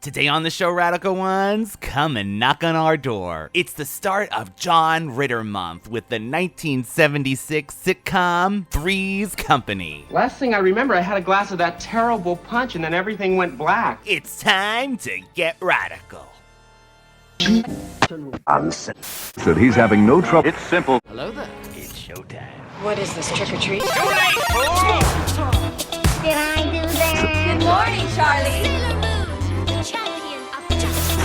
Today on the show, Radical Ones, come and knock on our door. It's the start of John Ritter Month with the 1976 sitcom Three's Company. Last thing I remember, I had a glass of that terrible punch and then everything went black. It's time to get radical. Said he's having no trouble. It's simple. Hello there. It's showtime. What is this, trick or treat? Did I do that? Good morning, Charlie.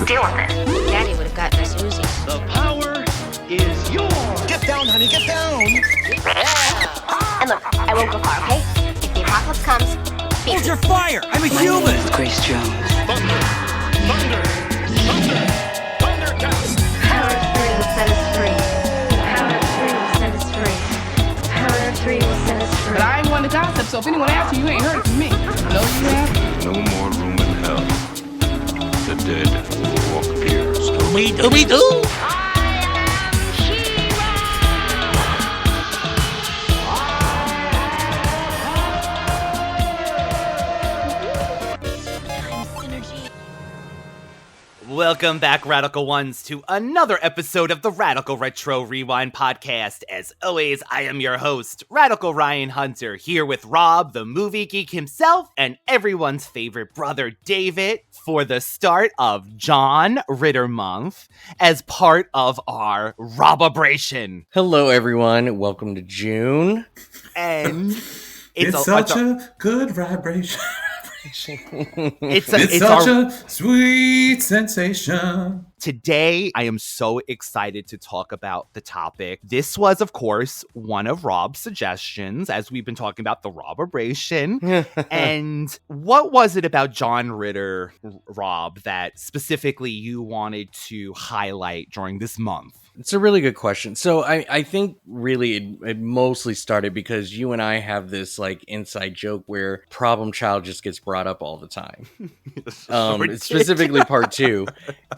Deal with it. Daddy would have gotten us Uzis. The power is yours. Get down, honey, get down. And look, I won't go far, okay? If the apocalypse comes, Hold your fire. I'm a human. Grace Jones. Thunder, thunder, thunder, thundercats. Power of 3 will set us free. Power of 3 will set us free. Power of 3 will set us free. But I ain't one to gossip, so if anyone asks you, you ain't heard it from me. No, you have? No more room in hell. The dead walk here. Dooby-doo! Welcome back, Radical Ones, to another episode of the Radical Retro Rewind podcast. As always, I am your host, Radical Ryan Hunter, here with Rob, the movie geek himself, and everyone's favorite brother, David, for the start of John Ritter Month as part of our Robebration. Hello, everyone. Welcome to June. And it's such a good vibration. It's such a sweet sensation. Today, I am so excited to talk about the topic. This was, of course, one of Rob's suggestions, as we've been talking about the Robebration. And what was it about John Ritter, Rob, that specifically you wanted to highlight during this month? It's a really good question. So I think really it mostly started because you and I have this like inside joke where Problem Child just gets brought up all the time. Specifically part 2.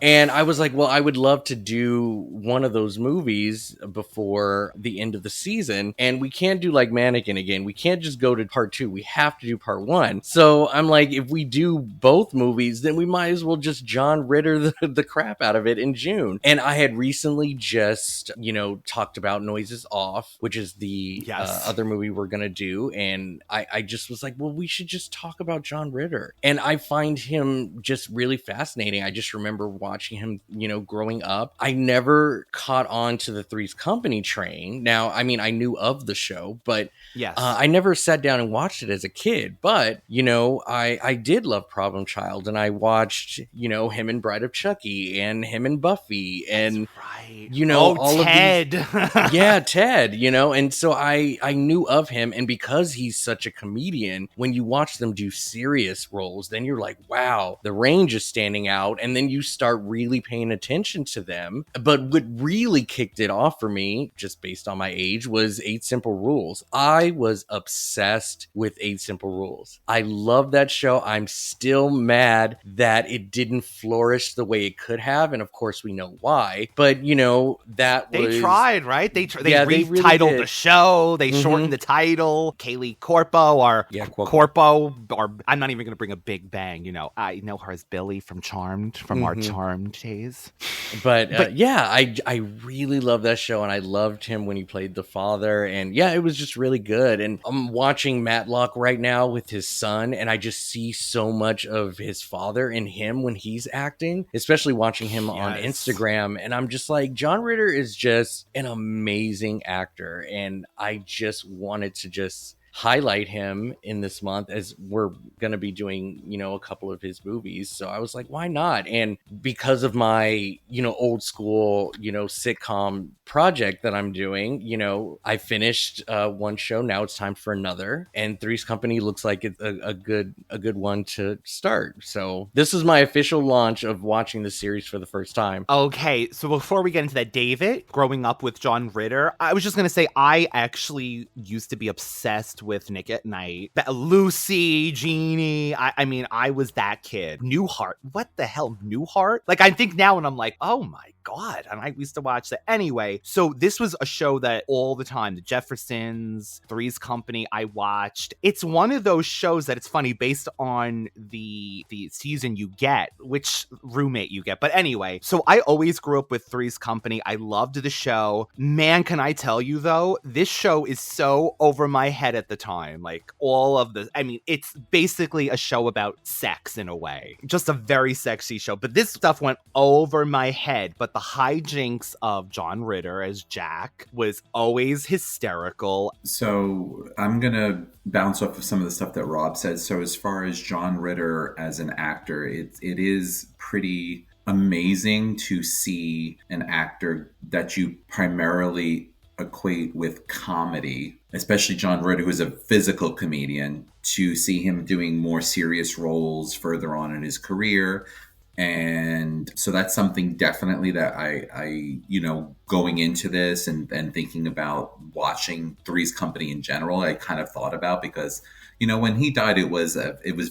And I was like, well, I would love to do one of those movies before the end of the season. And we can't do like Mannequin again. We can't just go to part 2. We have to do part 1. So I'm like, if we do both movies, then we might as well just John Ritter the crap out of it in June. And I had recently just, talked about Noises Off, which is the other movie we're going to do. And I just was like, well, we should just talk about John Ritter. And I find him just really fascinating. I just remember watching him, growing up. I never caught on to the Three's Company train. Now, I mean, I knew of the show, but yes. I never sat down and watched it as a kid. But, I did love Problem Child. And I watched, him in Bride of Chucky and him in Buffy. And, that's right. All Ted. of these, yeah, Ted, and so I knew of him, and because he's such a comedian, when you watch them do serious roles, then you're like, wow, the range is standing out, and then you start really paying attention to them. But what really kicked it off for me, just based on my age, was 8 Simple Rules. I was obsessed with 8 Simple Rules. I love that show. I'm still mad that it didn't flourish the way it could have, and of course we know why, but that was... They tried, right? They retitled really the show. They shortened the title. Kaylee Corpo, or Corpo, or I'm not even going to bring a Big Bang. I know her as Billy from Charmed, from our Charmed days. But I really love that show, and I loved him when he played the father. And yeah, it was just really good. And I'm watching Matlock right now with his son, and I just see so much of his father in him when he's acting, especially watching him on Instagram. And I'm just like, John Ritter is just an amazing actor, and I just wanted to just highlight him in this month as we're going to be doing, a couple of his movies. So I was like, why not? And because of my, old school, sitcom project that I'm doing, I finished one show. Now it's time for another. And Three's Company looks like it's a good one to start. So this is my official launch of watching the series for the first time. Okay. So before we get into that, David, growing up with John Ritter, I was just going to say, I actually used to be obsessed with Nick at Night. Lucy, Jeannie. I mean, I was that kid. Newhart. What the hell, Newhart? Like, I think now and I'm like, oh my God. And I used to watch that. Anyway, so this was a show that all the time, the Jeffersons, Three's Company, I watched. It's one of those shows that it's funny based on the season you get, which roommate you get. But anyway, so I always grew up with Three's Company. I loved the show. Man, can I tell you though, this show is so over my head at the time. Like it's basically a show about sex in a way. Just a very sexy show. But this stuff went over my head. But the hijinks of John Ritter as Jack was always hysterical. So I'm going to bounce off of some of the stuff that Rob said. So as far as John Ritter as an actor, it is pretty amazing to see an actor that you primarily equate with comedy, especially John Ritter, who is a physical comedian, to see him doing more serious roles further on in his career. And so that's something definitely that I going into this and thinking about watching Three's Company in general, I kind of thought about, because when he died, it was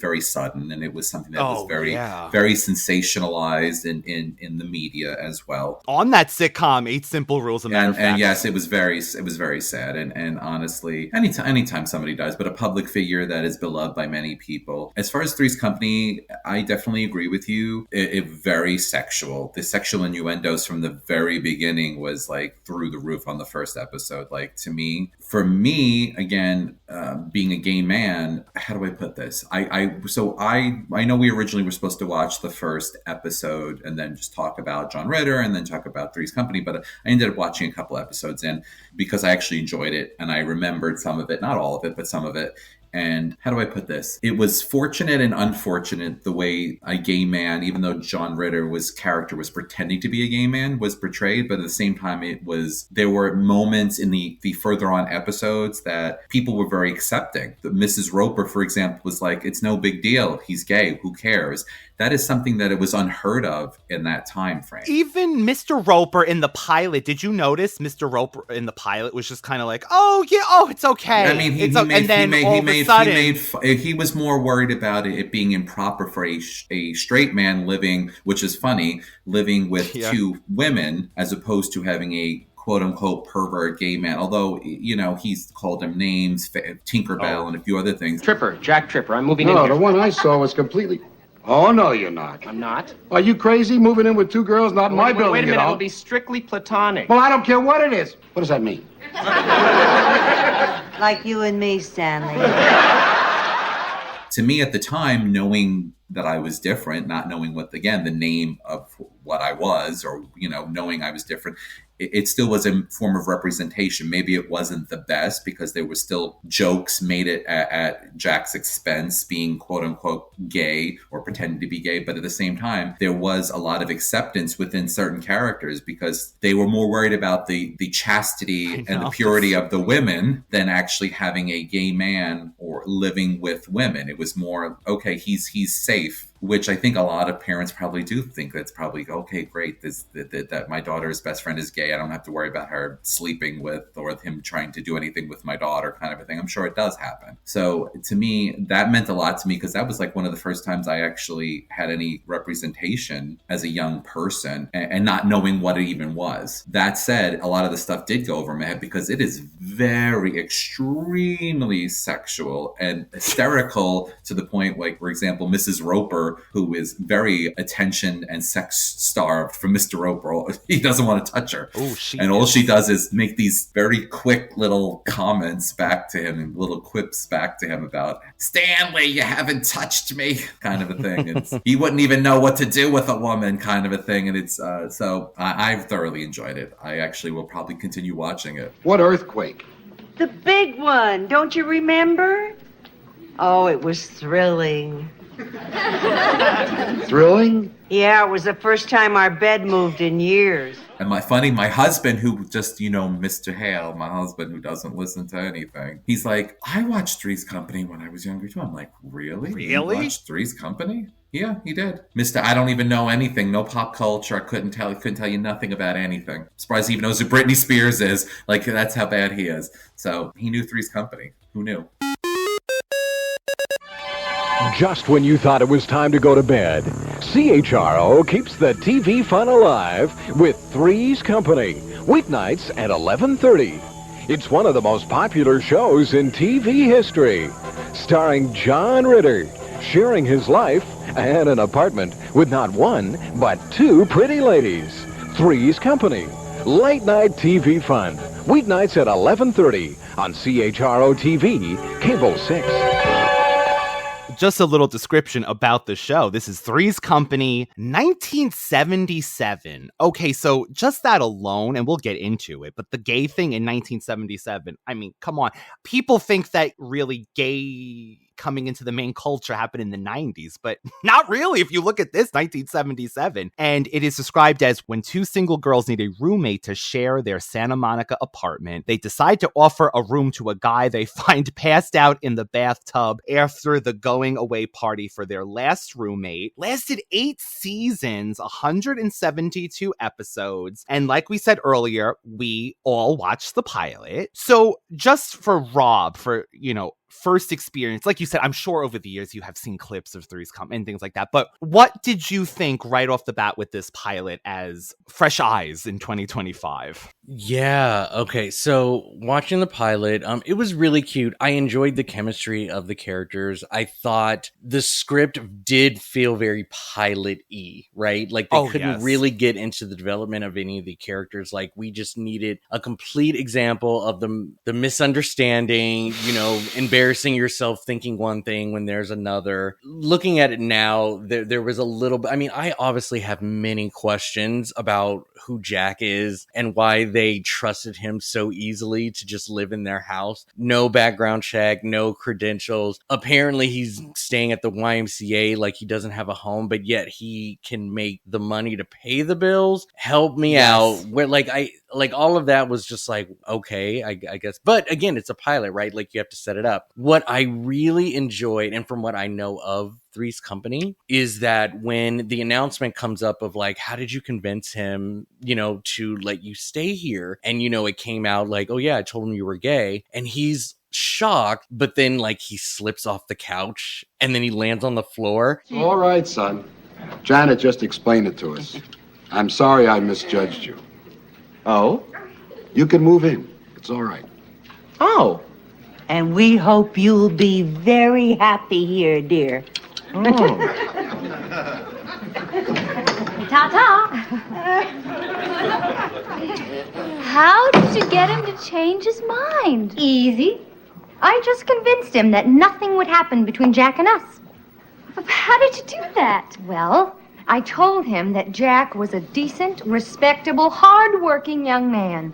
very sudden, and it was something that was very sensationalized in the media as well. On that sitcom, 8 Simple Rules, and yes, it was very sad. And honestly, anytime somebody dies, but a public figure that is beloved by many people. As far as Three's Company, I definitely agree with you. It very sexual. The sexual innuendos from the very beginning was like through the roof on the first episode. Like, for me, again, being a gay man. How do I put this? I know we originally were supposed to watch the first episode and then just talk about John Ritter and then talk about Three's Company, but I ended up watching a couple episodes in because I actually enjoyed it and I remembered some of it, not all of it, but some of it. And how do I put this? It was fortunate and unfortunate the way a gay man, even though John Ritter's character was pretending to be a gay man, was portrayed. But at the same time, there were moments in the further on episodes that people were very accepting. Mrs. Roper, for example, was like, it's no big deal. He's gay. Who cares? That is something that it was unheard of in that time frame. Even Mr. Roper in the pilot, did you notice Mr. Roper in the pilot was just kind of like, oh yeah, oh it's okay. I mean, he was more worried about it being improper for a straight man living with two women, as opposed to having a quote unquote pervert gay man. Although, he's called him names, Tinkerbell, and a few other things. Jack Tripper. I'm moving in here. No, the one I saw was completely... Oh, no, you're not. I'm not. Are you crazy? Moving in with 2 girls? Not in my building, Wait a minute. It'll be strictly platonic. Well, I don't care what it is. What does that mean? Like you and me, Stanley. To me at the time, knowing that I was different, not knowing the name of what I was, or, knowing I was different, it still was a form of representation. Maybe it wasn't the best because there were still jokes made it at Jack's expense, being quote unquote gay or pretending to be gay. But at the same time, there was a lot of acceptance within certain characters because they were more worried about the chastity and the purity of the women than actually having a gay man or living with women. It was more, okay, he's safe. Which I think a lot of parents probably do think that's probably, okay, great, that my daughter's best friend is gay. I don't have to worry about her sleeping with or him trying to do anything with my daughter, kind of a thing. I'm sure it does happen. So to me, that meant a lot to me because that was like one of the first times I actually had any representation as a young person and not knowing what it even was. That said, a lot of the stuff did go over my head because it is very extremely sexual and hysterical to the point, like, for example, Mrs. Roper, who is very attention and sex starved for Mr. Roper. He doesn't want to touch her. All she does is make these very quick little comments back to him and little quips back to him about, Stanley, you haven't touched me, kind of a thing. He wouldn't even know what to do with a woman, kind of a thing. And it's so I've thoroughly enjoyed it. I actually will probably continue watching it. What earthquake? The big one, don't you remember? Oh, it was thrilling. Thrilling? Yeah, it was the first time our bed moved in years. And my husband, who just, Mr. Hale, my husband who doesn't listen to anything, he's like, I watched Three's Company when I was younger too. I'm like, really? You watched Three's Company? Yeah, he did. Mr. I don't even know anything. No pop culture. I couldn't tell you nothing about anything. I'm surprised he even knows who Britney Spears is. Like, that's how bad he is. So he knew Three's Company. Who knew? Just when you thought it was time to go to bed, CHRO keeps the TV fun alive with Three's Company, weeknights at 11:30. It's one of the most popular shows in TV history, starring John Ritter, sharing his life and an apartment with not one, but two pretty ladies. Three's Company, late night TV fun, weeknights at 11:30 on CHRO TV, Cable 6. Just a little description about the show. This is Three's Company, 1977. Okay, so just that alone, and we'll get into it, but the gay thing in 1977, I mean, come on. People think that really gay coming into the main culture happened in the 90s, but not really if you look at this, 1977. And it is described as when two single girls need a roommate to share their Santa Monica apartment, they decide to offer a room to a guy they find passed out in the bathtub after the going away party for their last roommate. Lasted 8 seasons, 172 episodes. And like we said earlier, we all watched the pilot. So just for Rob, for, first experience, like you said, I'm sure over the years you have seen clips of Three's Company and things like that, but what did you think right off the bat with this pilot as fresh eyes in 2025? Yeah, okay, so watching the pilot, it was really cute. I enjoyed the chemistry of the characters. I thought the script did feel very pilot-y, right? Like they couldn't really get into the development of any of the characters. Like we just needed a complete example of the misunderstanding, embarrassing yourself thinking one thing when there's another. Looking at it now, there was a little bit, I obviously have many questions about who Jack is and why they trusted him so easily to just live in their house. No background check, no credentials. Apparently he's staying at the YMCA like he doesn't have a home, but yet he can make the money to pay the bills. Help me out. Where all of that was just like, okay, I guess. But again, it's a pilot, right? Like you have to set it up. What I really enjoyed, and from what I know of Three's Company, is that when the announcement comes up of like, how did you convince him, to let you stay here? And, it came out like, oh yeah, I told him you were gay. And he's shocked, but then like he slips off the couch and then he lands on the floor. All right, son. Janet just explained it to us. I'm sorry I misjudged you. Oh? You can move in. It's all right. Oh. And we hope you'll be very happy here, dear. Ta-ta! How did you get him to change his mind? Easy. I just convinced him that nothing would happen between Jack and us. How did you do that? Well, I told him that Jack was a decent, respectable, hard-working young man.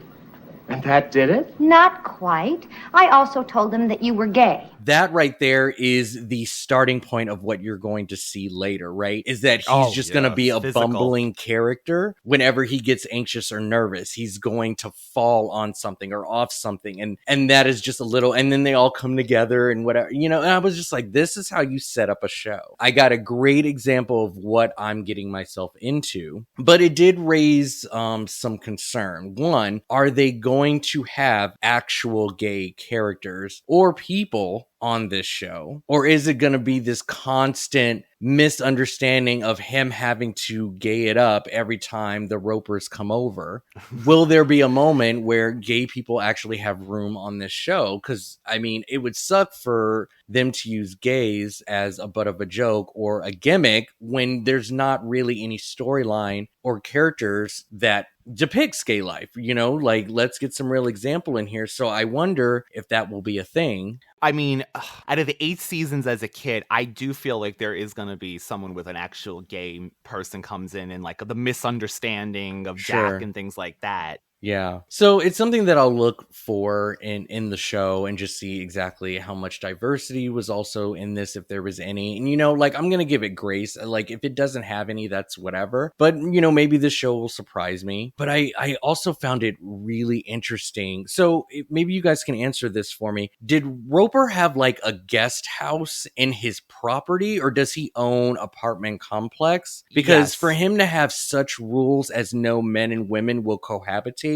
And that did it? Not quite. I also told him that you were gay. That right there is the starting point of what you're going to see later, right? Is that he's just going to be a bumbling character. Whenever he gets anxious or nervous, he's going to fall on something or off something. And that is just a little, and then they all come together and whatever, and I was just like, this is how you set up a show. I got a great example of what I'm getting myself into, but it did raise some concern. One, are they going to have actual gay characters or people on this show? Or is it going to be this constant misunderstanding of him having to gay it up every time the Ropers come over? Will there be a moment where gay people actually have room on this show? Because, it would suck for them to use gays as a butt of a joke or a gimmick when there's not really any storyline or characters that depicts gay life, let's get some real example in here. So I wonder if that will be a thing. Out of the 8 seasons as a kid, I do feel like there is going to be someone with an actual gay person comes in and like the misunderstanding of Jack and things like that. Yeah. So it's something that I'll look for in the show and just see exactly how much diversity was also in this, if there was any. And, I'm going to give it grace. Like, if it doesn't have any, that's whatever. But, maybe this show will surprise me. But I also found it really interesting. So maybe you guys can answer this for me. Did Roper have like a guest house in his property, or does he own apartment complex? Because for him to have such rules as no men and women will cohabitate,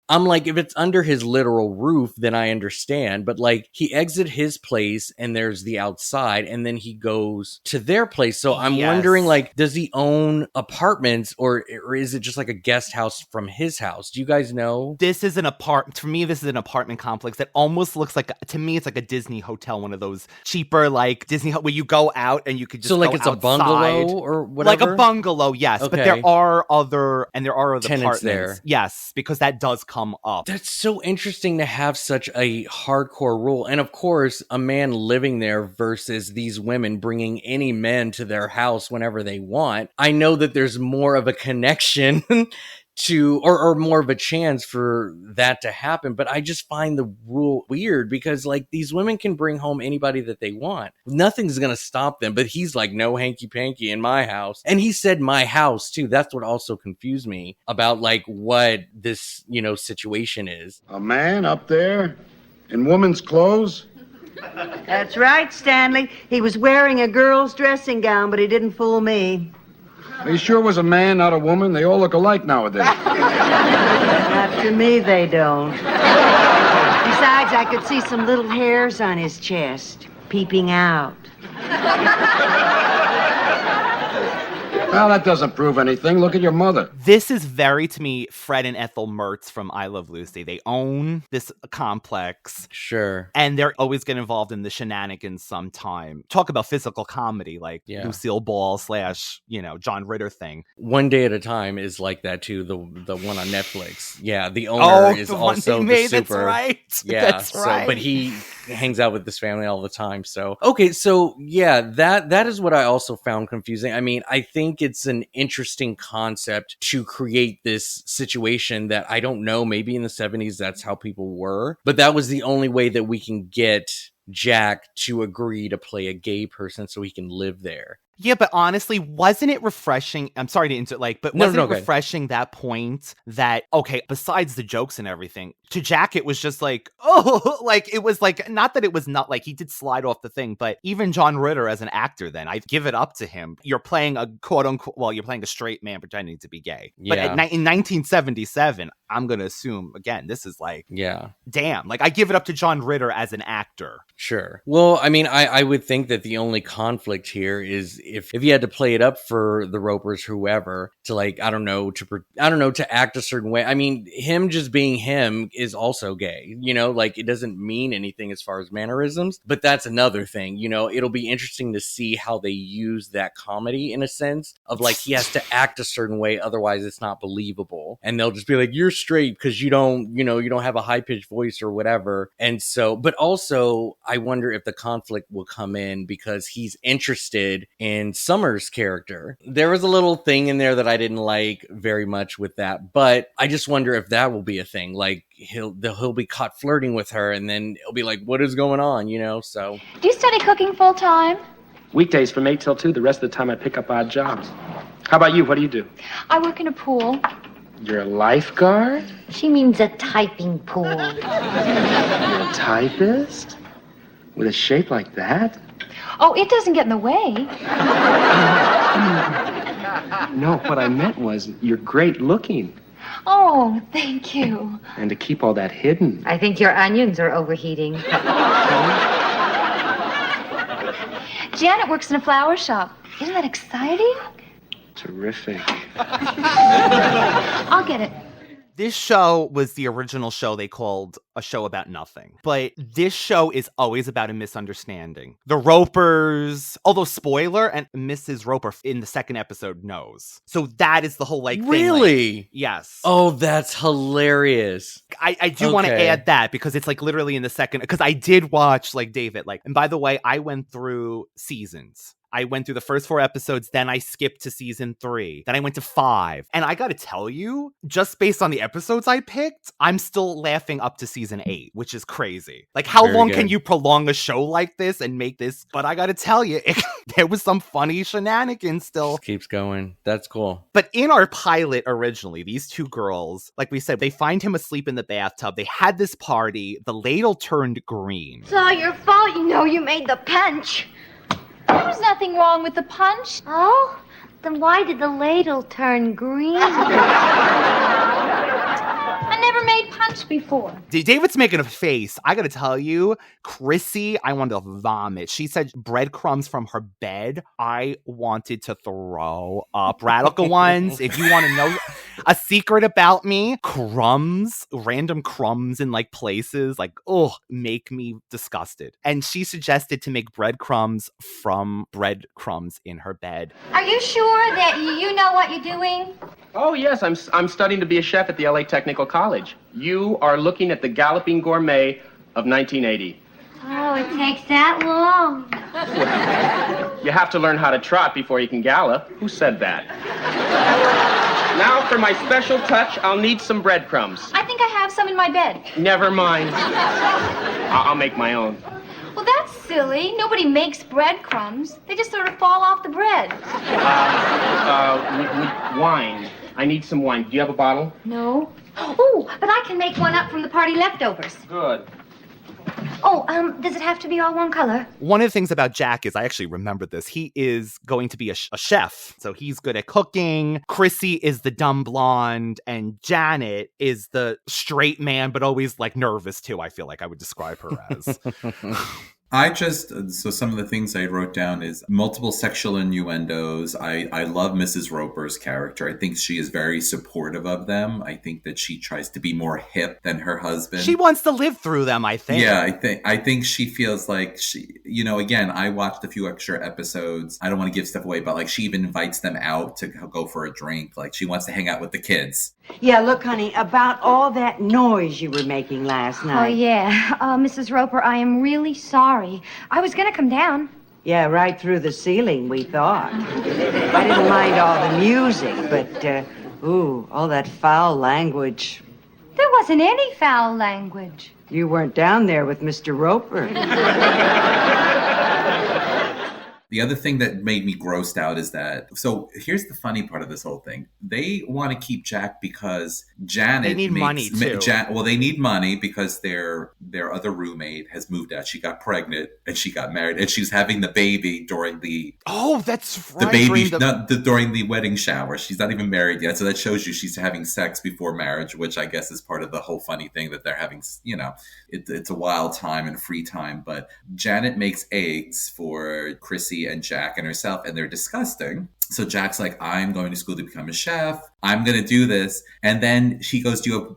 I'm like, if it's under his literal roof, then I understand. But like, he exits his place and there's the outside, and then he goes to their place. So I'm wondering, like, does he own apartments, or is it just like a guest house from his house? Do you guys know? This is an apartment. For me, this is an apartment complex that almost looks like, to me, it's like a Disney hotel, one of those cheaper, like Disney, where you go out and you could just so like go it's outside. A bungalow or whatever? Like a bungalow, yes. Okay. But there are other tenants apartments there. Yes, because that does come up. That's so interesting to have such a hardcore rule. And of course, a man living there versus these women bringing any men to their house whenever they want. I know that there's more of a connection to, or more of a chance for that to happen. But I just find the rule weird because like these women can bring home anybody that they want. Nothing's going to stop them. But he's like, no hanky panky in my house. And he said my house too. That's what also confused me about like what this, situation is. A man up there in woman's clothes? That's right, Stanley. He was wearing a girl's dressing gown, but he didn't fool me. He sure was a man, not a woman. They all look alike nowadays. Not to me, they don't. Besides, I could see some little hairs on his chest, peeping out. Well, that doesn't prove anything. Look at your mother. This is very, to me, Fred and Ethel Mertz from I Love Lucy. They own this complex. Sure. And they're always getting involved in the shenanigans sometime. Talk about physical comedy, like Lucille Ball / John Ritter thing. One Day at a Time is like that too, the one on Netflix. Yeah, the owner is also the super. That's right. Yeah, that's right. But he hangs out with this family all the time. So, okay, so yeah, that is what I also found confusing. I mean, I think it's an interesting concept to create this situation that I don't know, maybe in the 70s that's how people were, but that was the only way that we can get Jack to agree to play a gay person so he can live there. Yeah, but honestly, wasn't it refreshing? I'm sorry to insert, but wasn't it refreshing that point that, okay, besides the jokes and everything, to Jack, it was just like, oh, like, it was like, not that it was not like he did slide off the thing, but even John Ritter as an actor, then I give it up to him. You're playing a quote unquote, well, you're playing a straight man pretending to be gay. But in 1977, I'm going to assume, again, this is like, damn, like I give it up to John Ritter as an actor. Sure. Well, I mean, I would think that the only conflict here is if you had to play it up for the Ropers, whoever, to like, I don't know, to act a certain way. I mean, him just being him is also gay, like it doesn't mean anything as far as mannerisms, but that's another thing, it'll be interesting to see how they use that comedy in a sense of like, he has to act a certain way. Otherwise it's not believable. And they'll just be like, you're straight because you don't have a high pitched voice or whatever. And so, but also I wonder if the conflict will come in because he's interested in Summer's character. There was a little thing in there that I didn't like very much with that, but I just wonder if that will be a thing. Like he'll be caught flirting with her, and then it'll be like, what is going on? So. Do you study cooking full time? Weekdays from 8 till 2. The rest of the time I pick up odd jobs. How about you? What do you do? I work in a pool. You're a lifeguard? She means a typing pool. You're a typist? With a shape like that? Oh, it doesn't get in the way. No, what I meant was you're great looking. Oh, thank you. And to keep all that hidden. I think your onions are overheating. Janet works in a flower shop. Isn't that exciting? Terrific. I'll get it. This show was the original show they called A Show About Nothing. But this show is always about a misunderstanding. The Ropers, although spoiler, and Mrs. Roper in the second episode knows. So that is the whole thing. Really? Like, yes. Oh, that's hilarious. I do want to add that because it's like literally in the second, because I did watch like David, and by the way, I went through seasons. I went through the first 4 episodes, then I skipped to season 3, then I went to 5. And I gotta tell you, just based on the episodes I picked, I'm still laughing up to season 8, which is crazy. Like, how long can you prolong a show like this and make this? But I gotta tell you, there was some funny shenanigans still. Just keeps going. That's cool. But in our pilot originally, these 2 girls, like we said, they find him asleep in the bathtub. They had this party. The ladle turned green. It's all your fault. You made the punch. There was nothing wrong with the punch. Oh? Then why did the ladle turn green? I never made punch before. David's making a face. I gotta tell you, Chrissy, I wanted to vomit. She said breadcrumbs from her bed. I wanted to throw up. Radical Ones, if you want to know a secret about me, crumbs, random crumbs in like places, like, make me disgusted. And she suggested to make breadcrumbs from breadcrumbs in her bed. Are you sure that you know what you're doing? Oh, yes, I'm studying to be a chef at the LA Technical College. You are looking at the Galloping Gourmet of 1980. Oh, it takes that long. You have to learn how to trot before you can gallop. Who said that? Now, for my special touch, I'll need some breadcrumbs. I think I have some in my bed. Never mind. I'll make my own. Well, that's silly. Nobody makes breadcrumbs. They just sort of fall off the bread. Wine. I need some wine. Do you have a bottle? No. Oh, but I can make one up from the party leftovers. Good. Oh, does it have to be all one color? One of the things about Jack is, I actually remembered this, he is going to be a chef. So he's good at cooking. Chrissy is the dumb blonde, and Janet is the straight man, but always like nervous too, I feel like I would describe her as. So some of the things I wrote down is multiple sexual innuendos. I love Mrs. Roper's character. I think she is very supportive of them. I think that she tries to be more hip than her husband. She wants to live through them, I think. Yeah, I think she feels like she, again, I watched a few extra episodes. I don't want to give stuff away, but like she even invites them out to go for a drink. Like she wants to hang out with the kids. Yeah, look, honey, about all that noise you were making last night. Oh, yeah. Mrs. Roper, I am really sorry. I was going to come down. Yeah, right through the ceiling, we thought. I didn't mind all the music, but, all that foul language. There wasn't any foul language. You weren't down there with Mr. Roper. The other thing that made me grossed out is that, so here's the funny part of this whole thing. They want to keep Jack because Janet They need money, too. They need money because their other roommate has moved out. She got pregnant and she got married and she was having the baby during the... Oh, that's right. The baby, during the wedding shower. She's not even married yet. So that shows you she's having sex before marriage, which I guess is part of the whole funny thing that they're having, it's a wild time and free time. But Janet makes eggs for Chrissy and Jack and herself, and they're disgusting. So Jack's like, I'm going to school to become a chef. I'm going to do this. And then he goes, do you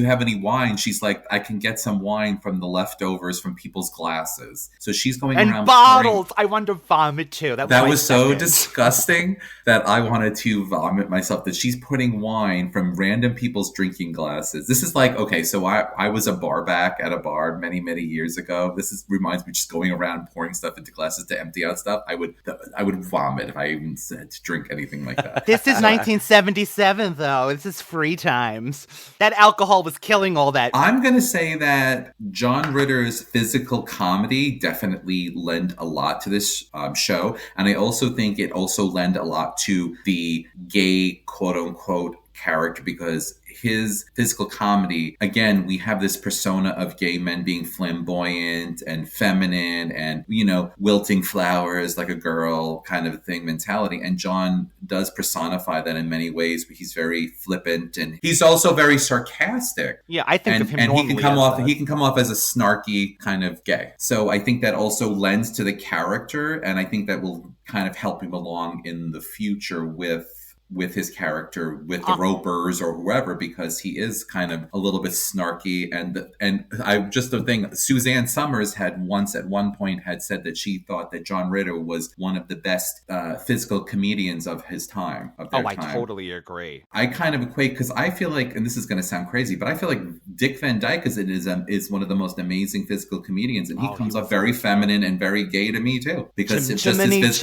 have any wine? She's like, I can get some wine from the leftovers from people's glasses. So she's going around. And bottles. I wanted to vomit too. That was so disgusting that I wanted to vomit myself, that she's putting wine from random people's drinking glasses. This is like, okay, so I was a bar back at a bar many, many years ago. Reminds me just going around pouring stuff into glasses to empty out stuff. I would vomit if I even said to drink anything like that. This is 1977, though. This is free times. That alcohol was killing all that. I'm going to say that John Ritter's physical comedy definitely lent a lot to this show. And I also think it also lent a lot to the gay, quote unquote, character, because his physical comedy, again, we have this persona of gay men being flamboyant and feminine and, wilting flowers like a girl kind of thing mentality. And John does personify that in many ways, but he's very flippant and he's also very sarcastic. Yeah, I think of him and normally he can come off as a snarky kind of gay. So I think that also lends to the character, and I think that will kind of help him along in the future with his character, with the Ropers or whoever, because he is kind of a little bit snarky. And I just the thing, Suzanne Summers had once at one point had said that she thought that John Ritter was one of the best physical comedians of his time. I totally agree. I kind of equate, because I feel like, and this is going to sound crazy, but I feel like Dick Van Dyke is one of the most amazing physical comedians, and he comes off very feminine and very gay to me too, because it's just his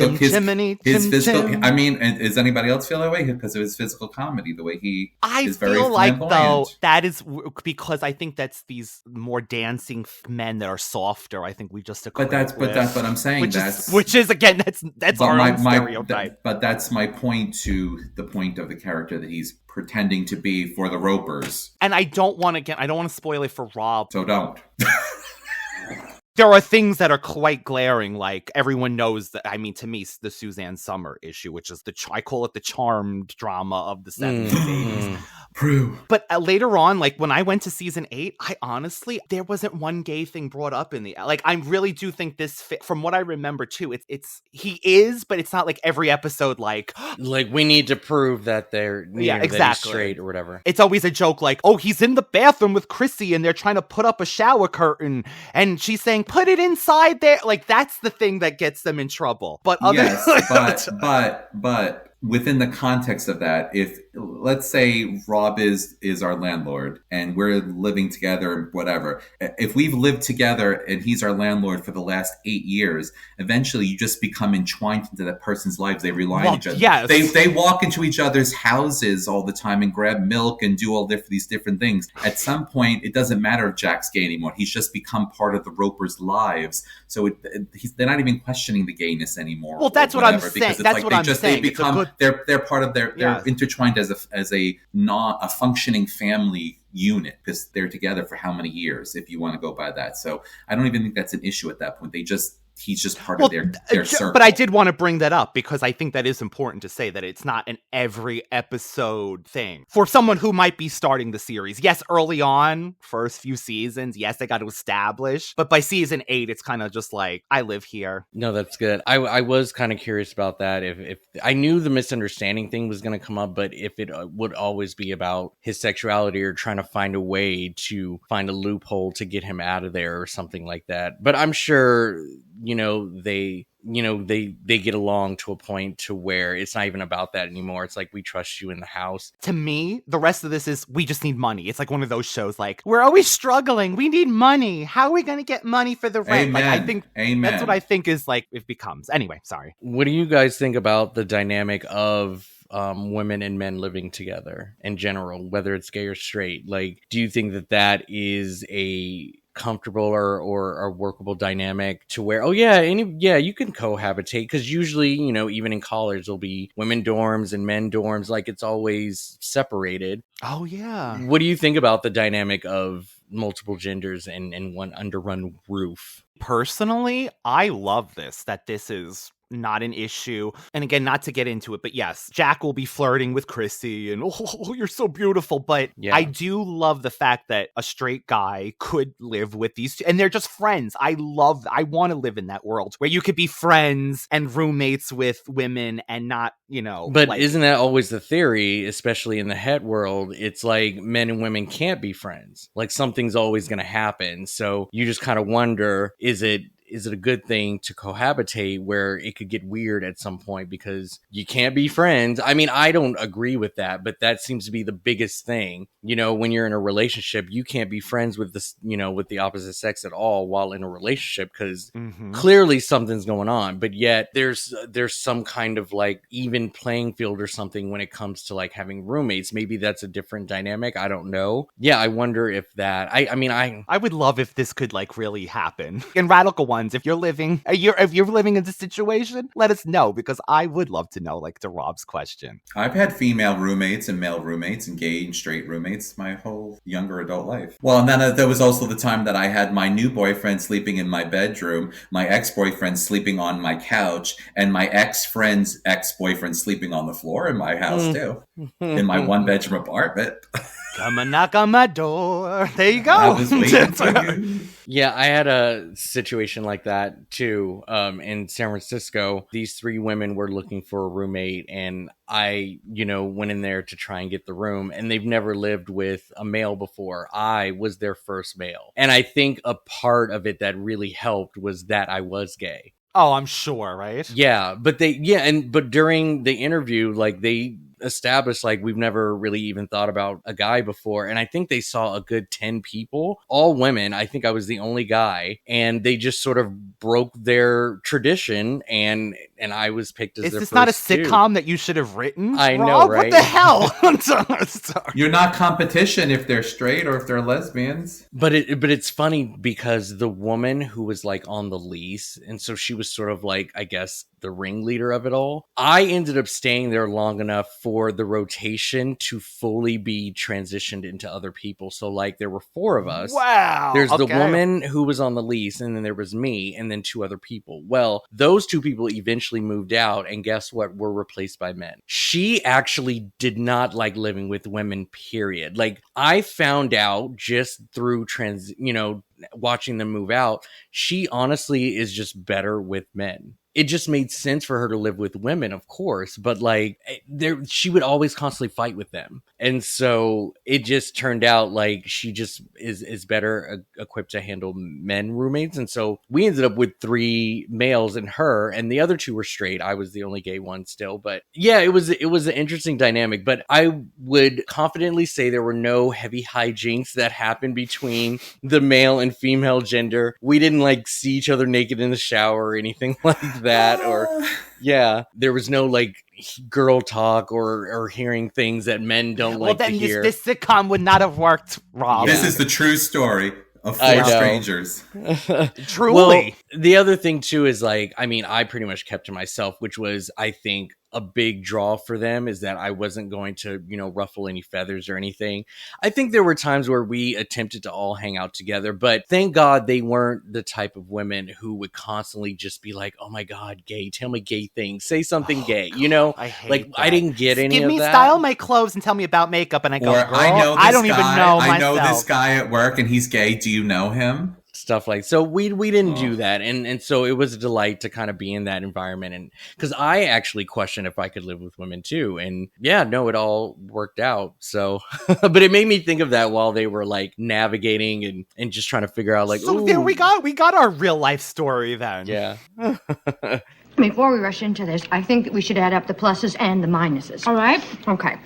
physical. I mean, does anybody else feel that way? Because of his physical comedy, the way he is very flamboyant. I feel like, though, that is because I think that's these more dancing men that are softer. I think we just but that's what I'm saying. Which is again, that's our own stereotype. But that's my point to the point of the character that he's pretending to be for the Ropers. And I don't want to spoil it for Rob. So don't. there are things that are quite glaring, like everyone knows that, I mean, to me, the Suzanne Summer issue, which is I call it the charmed drama of the 70s, 80s. But later on, like when I went to season 8, I honestly, there wasn't one gay thing brought up in the, like, I really do think this from what I remember too, he is, but it's not like every episode, like we need to prove that they're exactly that he's straight or whatever. It's always a joke like, oh, he's in the bathroom with Chrissy and they're trying to put up a shower curtain and she's saying, put it inside there. Like, that's the thing that gets them in trouble. But but within the context of that, if let's say Rob is our landlord and we're living together, whatever, if we've lived together and he's our landlord for the last 8 years, eventually you just become entwined into that person's lives. They rely on each other. Yes. They walk into each other's houses all the time and grab milk and do all these different things. At some point, it doesn't matter if Jack's gay anymore. He's just become part of the Ropers' lives. So they're not even questioning the gayness anymore. Well, that's what I'm saying. That's what I'm saying. They become, they're part of they're intertwined as a functioning family unit because they're together for how many years, if you want to go by that. So I don't even think that's an issue at that point. He's just part of their circle. But I did want to bring that up because I think that is important to say that it's not an every episode thing. For someone who might be starting the series, yes, early on, first few seasons, yes, they got to establish. But by season 8, it's kind of just like, I live here. No, that's good. I was kind of curious about that. If I knew the misunderstanding thing was going to come up, but if it would always be about his sexuality or trying to find a way to find a loophole to get him out of there or something like that. But I'm sure they get along to a point to where it's not even about that anymore. It's like, we trust you in the house. To me, the rest of this is, we just need money. It's like one of those shows like, we're always struggling. We need money. How are we going to get money for the rent? Amen. Like, I think Amen. That's what I think is like, it becomes. Anyway, sorry. What do you guys think about the dynamic of women and men living together in general, whether it's gay or straight? Like, do you think that is a comfortable or a workable dynamic to where, you can cohabitate? Because usually, even in college, there'll be women dorms and men dorms. Like, it's always separated. Oh, yeah. What do you think about the dynamic of multiple genders and one under one roof? Personally, I love that this is not an issue. And again, not to get into it, but yes, Jack will be flirting with Chrissy and, oh, you're so beautiful. But yeah. I do love the fact that a straight guy could live with these two, and they're just friends. I want to live in that world where you could be friends and roommates with women and not, But isn't that always the theory, especially in the het world? It's like men and women can't be friends. Like, something's always going to happen. So you just kind of wonder, is it a good thing to cohabitate where it could get weird at some point because you can't be friends? I mean, I don't agree with that, but that seems to be the biggest thing. When you're in a relationship, you can't be friends with with the opposite sex at all while in a relationship because clearly something's going on. But yet there's some kind of like even playing field or something when it comes to like having roommates. Maybe that's a different dynamic. I don't know. Yeah, I wonder if that. I would love if this could like really happen in Radical Ones. If you're living in this situation, let us know, because I would love to know, like to Rob's question. I've had female roommates and male roommates and gay and straight roommates my whole younger adult life. Well, and then there was also the time that I had my new boyfriend sleeping in my bedroom, my ex-boyfriend sleeping on my couch, and my ex-friend's ex-boyfriend sleeping on the floor in my house too, in my one-bedroom apartment. Come and knock on my door. There you go. I was waiting for you. Yeah, I had a situation like that too. In San Francisco, these 3 women were looking for a roommate, and I, went in there to try and get the room, and they've never lived with a male before. I was their first male. And I think a part of it that really helped was that I was gay. Oh, I'm sure, right? Yeah, but during the interview, like, they established like we've never really even thought about a guy before, and I think they saw a good 10 people, all women. I think I was the only guy, and they just sort of broke their tradition, and I was picked as their first. Is this not a sitcom that you should have written? I Rob? know, right? What the hell? Sorry. You're not competition if they're straight or if they're lesbians. But it's funny because the woman who was like on the lease, and so she was sort of like, I guess, the ringleader of it all. I ended up staying there long enough for the rotation to fully be transitioned into other people. So like there were 4 of us. Wow. There's the okay. woman who was on the lease, and then there was me, and then 2 other people. Well, those 2 people eventually moved out, and guess what? Were replaced by men. She actually did not like living with women, period. Like I found out just through watching them move out, she honestly is just better with men. It just made sense for her to live with women, of course, but like she would always constantly fight with them. And so it just turned out like she just is better equipped to handle men roommates. And so we ended up with 3 males and her, and the other 2 were straight. I was the only gay one still, but yeah, it was an interesting dynamic. But I would confidently say there were no heavy hijinks that happened between the male and female gender. We didn't like see each other naked in the shower or anything like that. Or yeah, there was no like girl talk or hearing things that men don't like to hear. This sitcom would not have worked, Rob. This is the true story of 4 strangers. Truly. Well, the other thing too is like, I mean, I pretty much kept to myself, which was, I think, a big draw for them, is that I wasn't going to, ruffle any feathers or anything. I think there were times where we attempted to all hang out together, but thank God they weren't the type of women who would constantly just be like, oh my God, gay, tell me gay things, say something gay, I hate like that. I didn't get any Give of me that. style my clothes and tell me about makeup, and I go, Or, girl, I don't even know myself. I know this guy at work and he's gay. Do you know him? Stuff like so we didn't do that, and so it was a delight to kind of be in that environment, and because I actually questioned if I could live with women too, and yeah, no, it all worked out. So but it made me think of that while they were like navigating and just trying to figure out like, so there we got our real life story then. Yeah. Before we rush into this, I think that we should add up the pluses and the minuses. All right? Okay.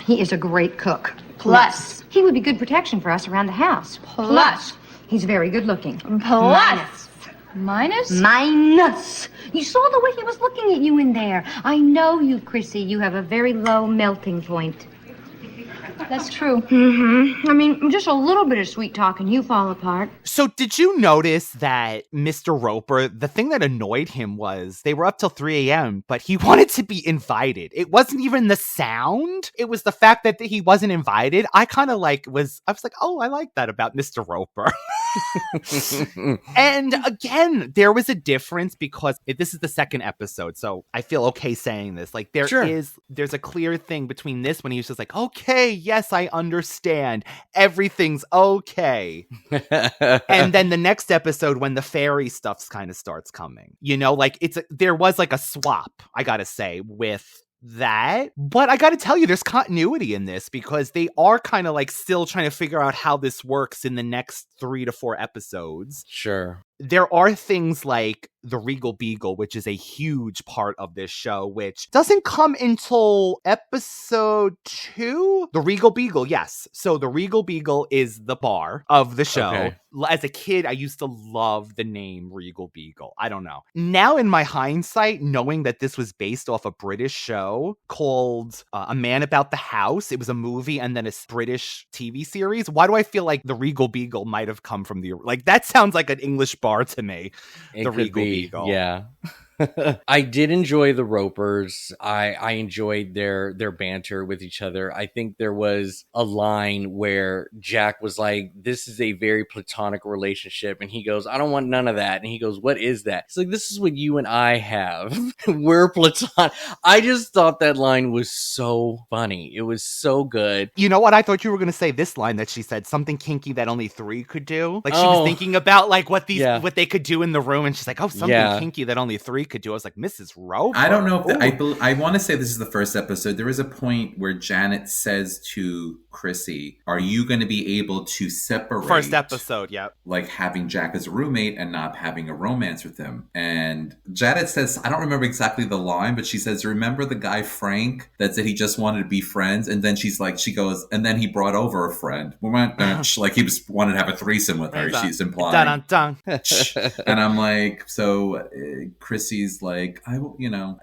He is a great cook. Plus. He would be good protection for us around the house. Plus. He's very good looking. Plus. Minus? Minus. You saw the way he was looking at you in there. I know you, Chrissy. You have a very low melting point. That's true. Mm-hmm. I mean, just a little bit of sweet talk and you fall apart. So did you notice that Mr. Roper, the thing that annoyed him was they were up till 3 a.m., but he wanted to be invited. It wasn't even the sound. It was the fact that he wasn't invited. I kind of I was like, oh, I like that about Mr. Roper. And again, there was a difference because this is the 2nd episode, so I feel okay saying this. Like there's a clear thing between this when he was just like, okay, yes, I understand. Everything's okay. And then the next episode when the fairy stuff kind of starts coming, there was like a swap, I gotta say, with that. But I gotta tell you, there's continuity in this because they are kind of like still trying to figure out how this works in the next 3 to 4 episodes. Sure. There are things like the Regal Beagle, which is a huge part of this show, which doesn't come until episode 2. The Regal Beagle, yes. So the Regal Beagle is the bar of the show. Okay. As a kid, I used to love the name Regal Beagle. I don't know. Now, in my hindsight, knowing that this was based off a British show called A Man About the House, it was a movie and then a British TV series. Why do I feel like the Regal Beagle might have come from that sounds like an English bar to me. It the could Regal be, Beagle. Yeah. I did enjoy the Ropers. I enjoyed their banter with each other. I think there was a line where Jack was like, this is a very platonic relationship. And he goes, I don't want none of that. And he goes, what is that? It's like, this is what you and I have. We're platonic. I just thought that line was so funny. It was so good. You know what? I thought you were going to say this line that she said, something kinky that only 3 could do. Like she was thinking about like what they could do in the room. And she's like, oh, something kinky that only 3 could do. I was like, Mrs. Roper. I don't know if I want to say this is the first episode. There is a point where Janet says to Chrissy, are you going to be able to separate first episode, yeah, like having Jack as a roommate and not having a romance with him? And Janet says, I don't remember exactly the line, but she says, remember the guy Frank that said he just wanted to be friends? And then she goes, and then he brought over a friend. Like he wanted to have a threesome with her. She's implying. Dun. And I'm like, so Chrissy's like,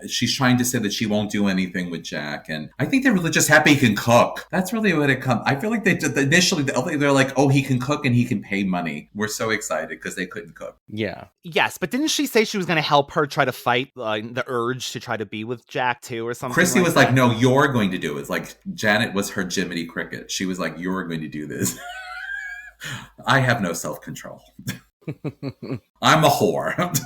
she's trying to say that she won't do anything with Jack. And I think they're really just happy he can cook. That's really what it come. I feel like they did initially. They're like, oh, he can cook and he can pay money. We're so excited because they couldn't cook. Yeah. Yes, but didn't she say she was going to help her try to fight the urge to try to be with Jack too, or something? Chrissy was that? like, no, you're going to do it. It's like Janet was her Jiminy Cricket. She was like, you're going to do this. I have no self-control. I'm a whore.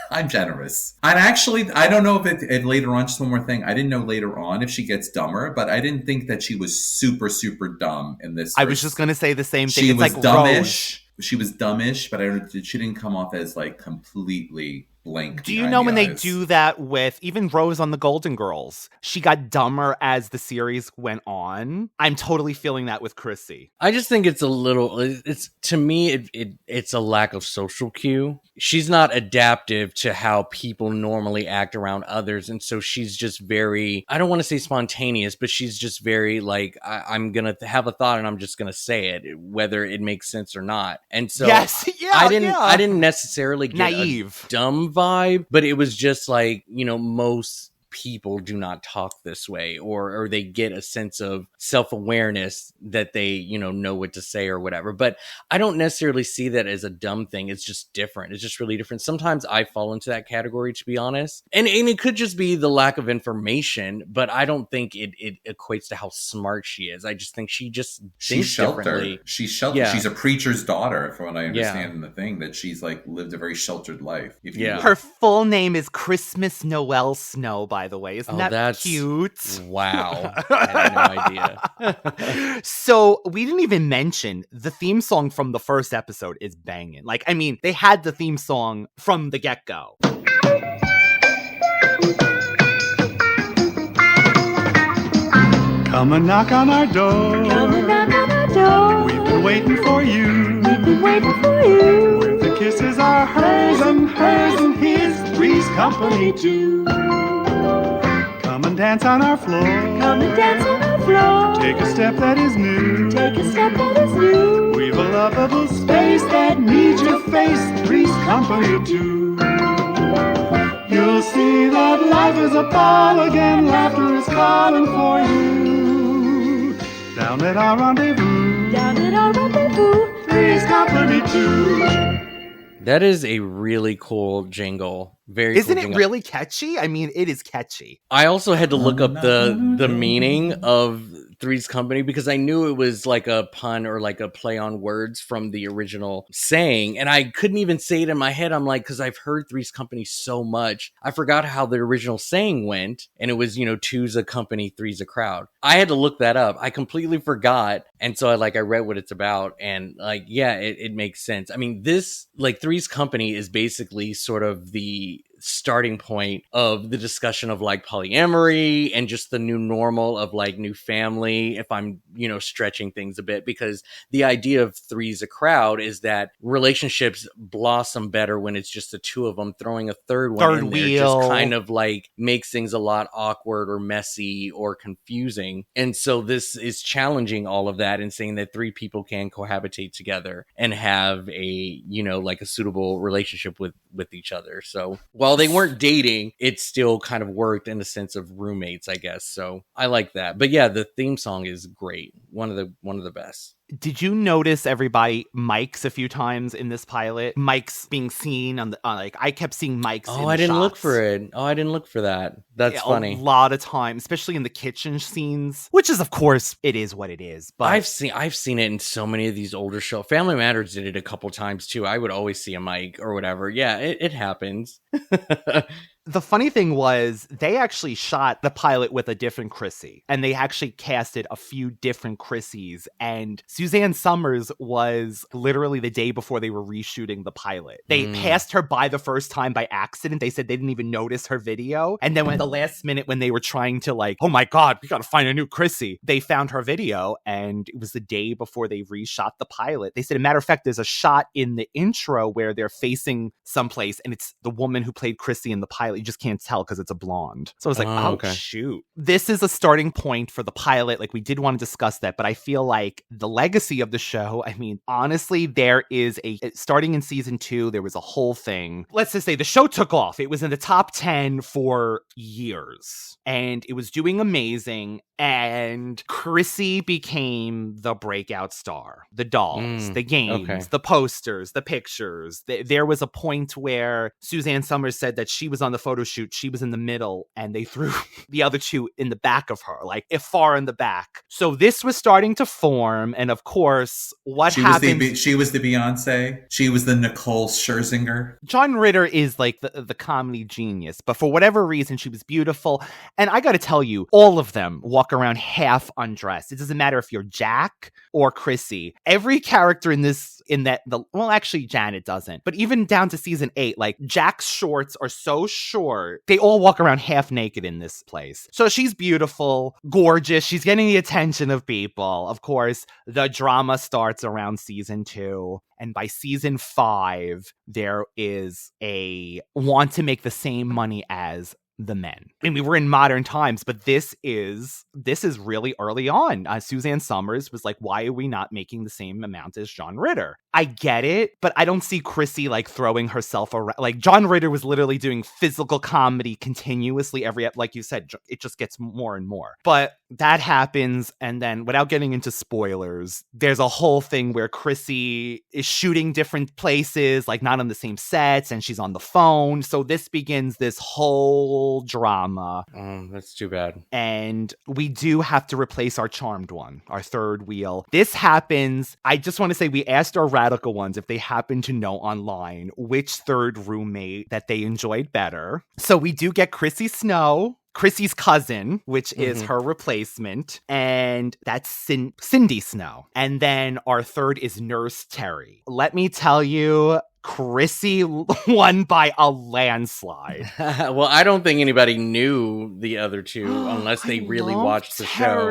I'm generous. And actually, I don't know if later on, just one more thing. I didn't know later on if she gets dumber, but I didn't think that she was super, super dumb in this. I was just going to say the same thing. She it's was like dumbish. She was dumbish, but she didn't come off as like completely blank. Do you know when they do that with even Rose on the Golden Girls? She got dumber as the series went on. I'm totally feeling that with Chrissy. I just think it's a little, it's to me, it's a lack of social cue. She's not adaptive to how people normally act around others. And so she's just very, I don't want to say spontaneous, but she's just very like, I'm going to have a thought and I'm just going to say it, whether it makes sense or not. And so yes, yeah, I didn't necessarily get naive, a dumb vibe, but it was just like, you know, most people do not talk this way, or they get a sense of self-awareness that they, you know what to say or whatever. But I don't necessarily see that as a dumb thing. It's just different. It's just really different. Sometimes I fall into that category, to be honest. And it could just be the lack of information, but I don't think it equates to how smart she is. I just think she's sheltered. She's sheltered. Yeah. She's a preacher's daughter, from what I understand in the thing, that she's like lived a very sheltered life. Her full name is Christmas Noel Snow, by the way. Isn't that cute? Wow. I had no idea. So we didn't even mention the theme song from the first episode is banging. Like, I mean, they had the theme song from the get-go. Come and knock on our door. Come and knock on our door. We've been waiting for you. We've been waiting for you. Where the kisses are hers and his. Three's company too. Come and dance on our floor. Come and dance on our floor. Take a step that is new. Take a step that is new. We've a lovable space that needs your face. Three's company too. You'll see that life is a ball again. Laughter is calling for you. Down at our rendezvous. Down at our rendezvous. Three's company too. That is a really cool jingle. Isn't cool it really catchy? I mean, it is catchy. I also had to look up the meaning of Three's Company because I knew it was like a pun or like a play on words from the original saying, and I couldn't even say it in my head. I'm like, because I've heard Three's Company so much, I forgot how the original saying went, and it was, two's a company, three's a crowd. I had to look that up. I completely forgot, and so I read what it's about, and it makes sense. I mean, this Three's Company is basically sort of the starting point of the discussion of polyamory and just the new normal of new family, if I'm stretching things a bit, because the idea of three's a crowd is that relationships blossom better when it's just the two of them. Throwing a third one in there just kind of makes things a lot awkward or messy or confusing. And so this is challenging all of that and saying that three people can cohabitate together and have a a suitable relationship with each other. So while they weren't dating, it still kind of worked in the sense of roommates, I guess. So I like that. But yeah, the theme song is great. One of the best. Did you notice everybody mics a few times in this pilot? Mics being seen on the I kept seeing mics. Oh, I didn't look for it. Oh, I didn't look for that. That's funny. A lot of time, especially in the kitchen scenes, which is, of course, it is what it is. But I've seen it in so many of these older shows. Family Matters did it a couple times too. I would always see a mic or whatever. Yeah, it happens. The funny thing was they actually shot the pilot with a different Chrissy, and they actually casted a few different Chrissies, and Suzanne Summers was literally the day before they were reshooting the pilot. They passed her by the first time by accident. They said they didn't even notice her video, and then at the last minute when they were trying to oh my god, we gotta find a new Chrissy, they found her video, and it was the day before they reshot the pilot. They said, as a matter of fact, there's a shot in the intro where they're facing someplace, and it's the woman who played Chrissy in the pilot pilot, you just can't tell because it's a blonde. So I was like, okay. shoot. This is a starting point for the pilot. Like, we did want to discuss that, but I feel like the legacy of the show, I mean, honestly, there is starting in season 2, there was a whole thing. Let's just say the show took off. It was in the top 10 for years, and it was doing amazing. And Chrissy became the breakout star. The dolls, the games, the posters, the pictures. There was a point where Suzanne Summers said that she was on the photo shoot. She was in the middle, and they threw the other two in the back of her, like far in the back. So this was starting to form. And of course, what happened? She was the Beyonce. She was the Nicole Scherzinger. John Ritter is like the comedy genius. But for whatever reason, she was beautiful. And I got to tell you, all of them walk around half undressed. It doesn't matter if you're Jack or Chrissy. Every character actually Janet doesn't, but even down to season 8, like Jack's shorts are so short, they all walk around half naked in this place. So she's beautiful, gorgeous, she's getting the attention of people. Of course, the drama starts around season 2. And by season 5, there is a want to make the same money as the men. I mean, we were in modern times, but this is really early on. Suzanne Summers was like, why are we not making the same amount as John Ritter? I get it, but I don't see Chrissy like throwing herself around. Like, John Ritter was literally doing physical comedy continuously like you said, it just gets more and more. But that happens, and then without getting into spoilers, there's a whole thing where Chrissy is shooting different places, like not on the same sets, and she's on the phone. So this begins this whole drama. That's too bad. And we do have to replace our charmed one, our third wheel. This happens. I just want to say, we asked our radical ones if they happen to know online which third roommate that they enjoyed better. So we do get Chrissy Snow, Chrissy's cousin, which is her replacement, and that's Cindy Snow. And then our third is Nurse Terri. Let me tell you, Chrissy won by a landslide. Well, I don't think anybody knew the other two unless they really watched the show.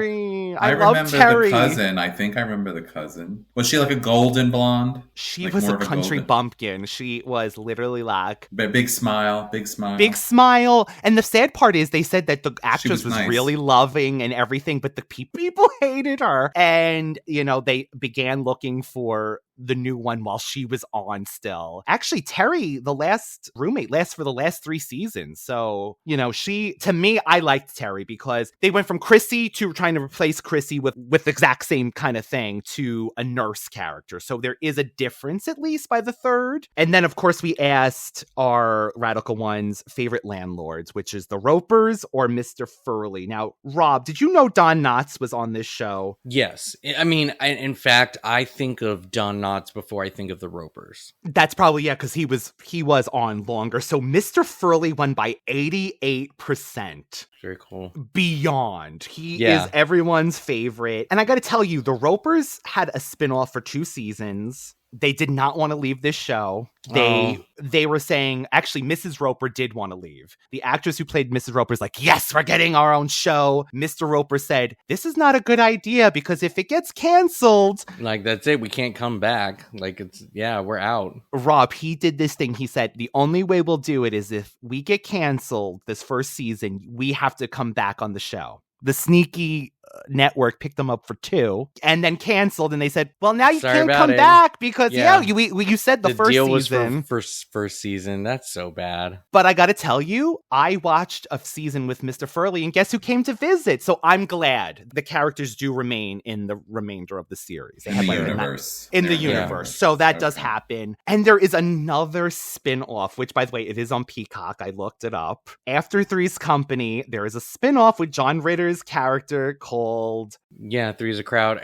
I remember the cousin. I think I remember the cousin. Was she like a golden blonde? She was a country bumpkin. She was literally like... Big smile. Big smile. And the sad part is they said that the actress was nice, really loving and everything, but the people hated her. And, they began looking for the new one while she was on still. Actually, Terri, the last roommate, lasts for the last 3 seasons. So, to me, I liked Terri because they went from Chrissy to trying to replace Chrissy with the exact same kind of thing to a nurse character. So there is a difference, at least by the third. And then, of course, we asked our radical ones favorite landlords, which is the Ropers or Mr. Furley. Now, Rob, did you know Don Knotts was on this show? Yes. I mean, in fact, I think of Don Knotts before I think of the Ropers. That's probably, because he was on longer. So Mr. Furley won by 88%. Very cool. Beyond. He is everyone's favorite. And I got to tell you, the Ropers had a spinoff for 2 seasons. They did not want to leave this show. They were saying, actually, Mrs. Roper did want to leave. The actress who played Mrs. Roper is like, yes, we're getting our own show. Mr. Roper said, this is not a good idea because if it gets canceled... Like, that's it. We can't come back. Like, we're out. Rob, he did this thing. He said, the only way we'll do it is if we get canceled this first season, we have to come back on the show. The sneaky network picked them up for 2 and then canceled, and they said, well, now you can't come back because you said the first deal season was for first season. That's so bad. But I gotta tell you, I watched a season with Mr. Furley, and guess who came to visit? So I'm glad the characters do remain in the remainder of the series. In the universe. In the universe. So that does happen. And there is another spin-off, which, by the way, it is on Peacock. I looked it up. After Three's Company, there is a spin-off with John Ritter's character called... Three's a Crowd.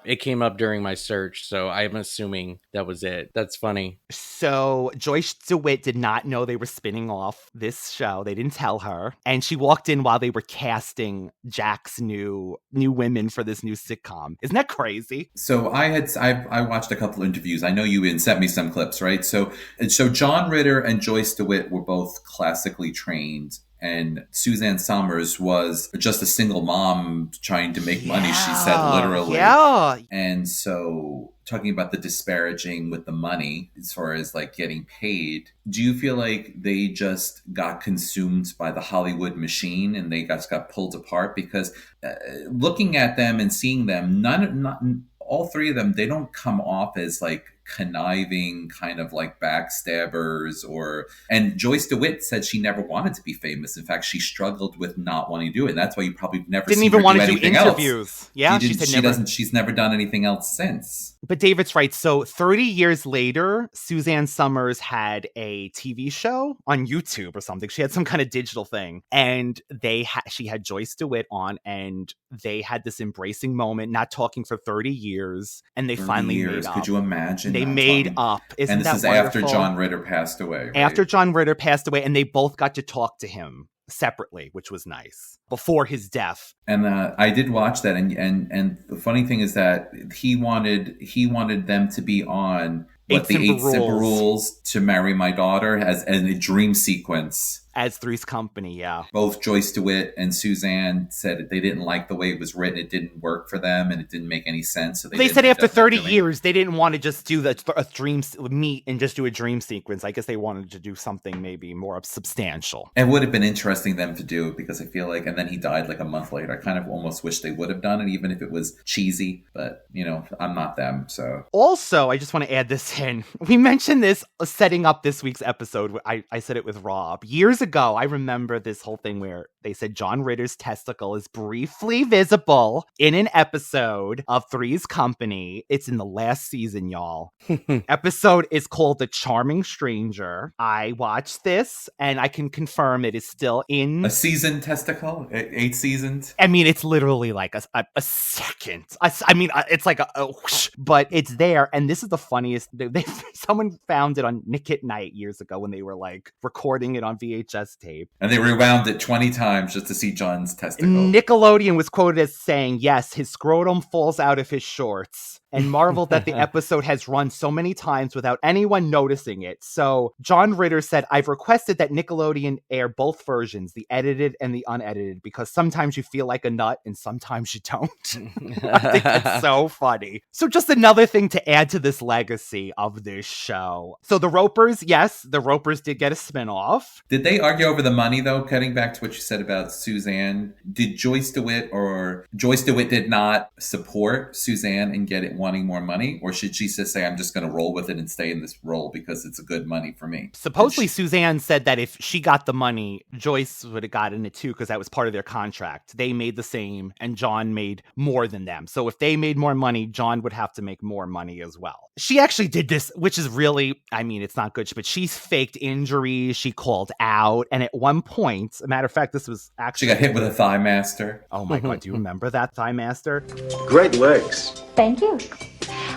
It came up during my search, so I'm assuming that was it. That's funny. So Joyce DeWitt did not know they were spinning off this show. They didn't tell her. And she walked in while they were casting Jack's new women for this new sitcom. Isn't that crazy? So I watched a couple of interviews. I know you sent me some clips, right? So John Ritter and Joyce DeWitt were both classically trained And Suzanne Somers was just a single mom trying to make money, she said, literally. Yeah. And so talking about the disparaging with the money as far as like getting paid, do you feel like they just got consumed by the Hollywood machine and they got pulled apart? Because looking at them and seeing them, all three of them, they don't come off as like conniving kind of like backstabbers and Joyce DeWitt said she never wanted to be famous. In fact, she struggled with not wanting to do it. And that's why you probably never didn't even want to do interviews else. Yeah, she's never done anything else since. But David's right. So 30 years later, Suzanne Somers had a TV show on YouTube or something. She had some kind of digital thing, and she had Joyce DeWitt on, and they had this embracing moment, not talking for 30 years, and they finally made up. Could you imagine? They made up. Isn't that wonderful? And this is after John Ritter passed away. Right? After John Ritter passed away, and they both got to talk to him separately, which was nice, before his death. And I did watch that, and the funny thing is that he wanted them to be on Eight Simple Rules to Marry My Daughter as a dream sequence. As Three's Company, yeah. Both Joyce DeWitt and Suzanne said they didn't like the way it was written. It didn't work for them, and it didn't make any sense. So they said after 30 years, they didn't want to just do a dream meet and just do a dream sequence. I guess they wanted to do something maybe more substantial. It would have been interesting them to do, because I feel like, and then he died like a month later. I kind of almost wish they would have done it, even if it was cheesy. But, I'm not them, so. Also, I just want to add this in. We mentioned this setting up this week's episode. I said it with Rob. Years ago, I remember this whole thing where they said John Ritter's testicle is briefly visible in an episode of Three's Company. It's in the last season, y'all. Episode is called The Charming Stranger. I watched this, and I can confirm it is still in... A season testicle? 8 seasons? I mean, it's literally like a second. It's like a whoosh, but it's there, and this is the funniest. Someone found it on Nick at Night years ago when they were like recording it on VHS tape. And they rewound it 20 times just to see John's testicle. Nickelodeon was quoted as saying, yes, his scrotum falls out of his shorts, and marveled that the episode has run so many times without anyone noticing it. So John Ritter said, I've requested that Nickelodeon air both versions, the edited and the unedited, because sometimes you feel like a nut and sometimes you don't. I think that's so funny. So just another thing to add to this legacy of this show. So the Ropers, yes, the Ropers did get a spinoff. Did they argue over the money, though? Cutting back to what you said about Suzanne, did Joyce DeWitt did not support Suzanne and get it wanting more money? Or should she just say, I'm just going to roll with it and stay in this role because it's a good money for me? Supposedly Suzanne said that if she got the money, Joyce would have gotten it too, because that was part of their contract. They made the same and John made more than them. So if they made more money, John would have to make more money as well. She actually did this, which is really, it's not good, but she's faked injuries. She called out. And at one point, a matter of fact, this was actually... She got hit with a Thigh Master. Oh my God, do you remember that Thigh Master? Great legs. Thank you.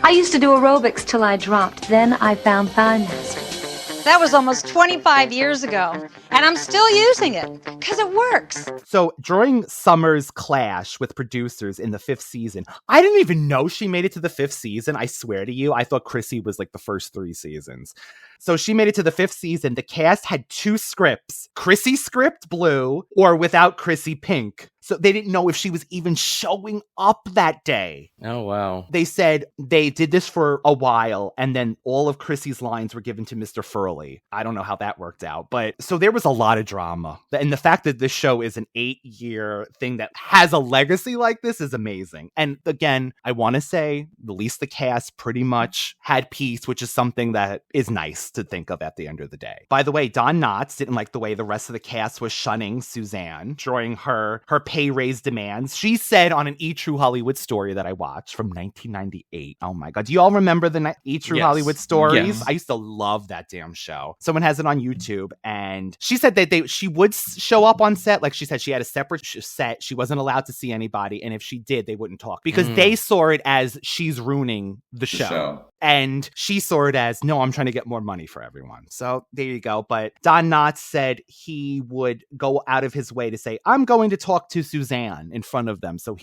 I used to do aerobics till I dropped. Then I found Thigh Master. That was almost 25 years ago, and I'm still using it because it works. So during Summer's clash with producers in the 5th season, I didn't even know she made it to the 5th season. I swear to you, I thought Chrissy was like the first 3 seasons. So she made it to the 5th season. The cast had 2 scripts, Chrissy script blue or without Chrissy pink. So they didn't know if she was even showing up that day. Oh, wow. They said they did this for a while, and then all of Chrissy's lines were given to Mr. Furley. I don't know how that worked out, but so there was a lot of drama. And the fact that this show is an 8-year thing that has a legacy like this is amazing. And again, I want to say at least the cast pretty much had peace, which is something that is nice to think of at the end of the day. By the way, Don Knotts didn't like the way the rest of the cast was shunning Suzanne during her pay raise demands. She said on an E! True Hollywood Story that I watched from 1998. Oh my God. Do you all remember the E! True Hollywood Stories? Yes. I used to love that damn show. Someone has it on YouTube, and she said that she would show up on set. Like she said, she had a separate set. She wasn't allowed to see anybody. And if she did, they wouldn't talk because they saw it as she's ruining the show. And she saw it as, no, I'm trying to get more money for everyone. So there you go. But Don Knotts said he would go out of his way to say, I'm going to talk to Suzanne in front of them. So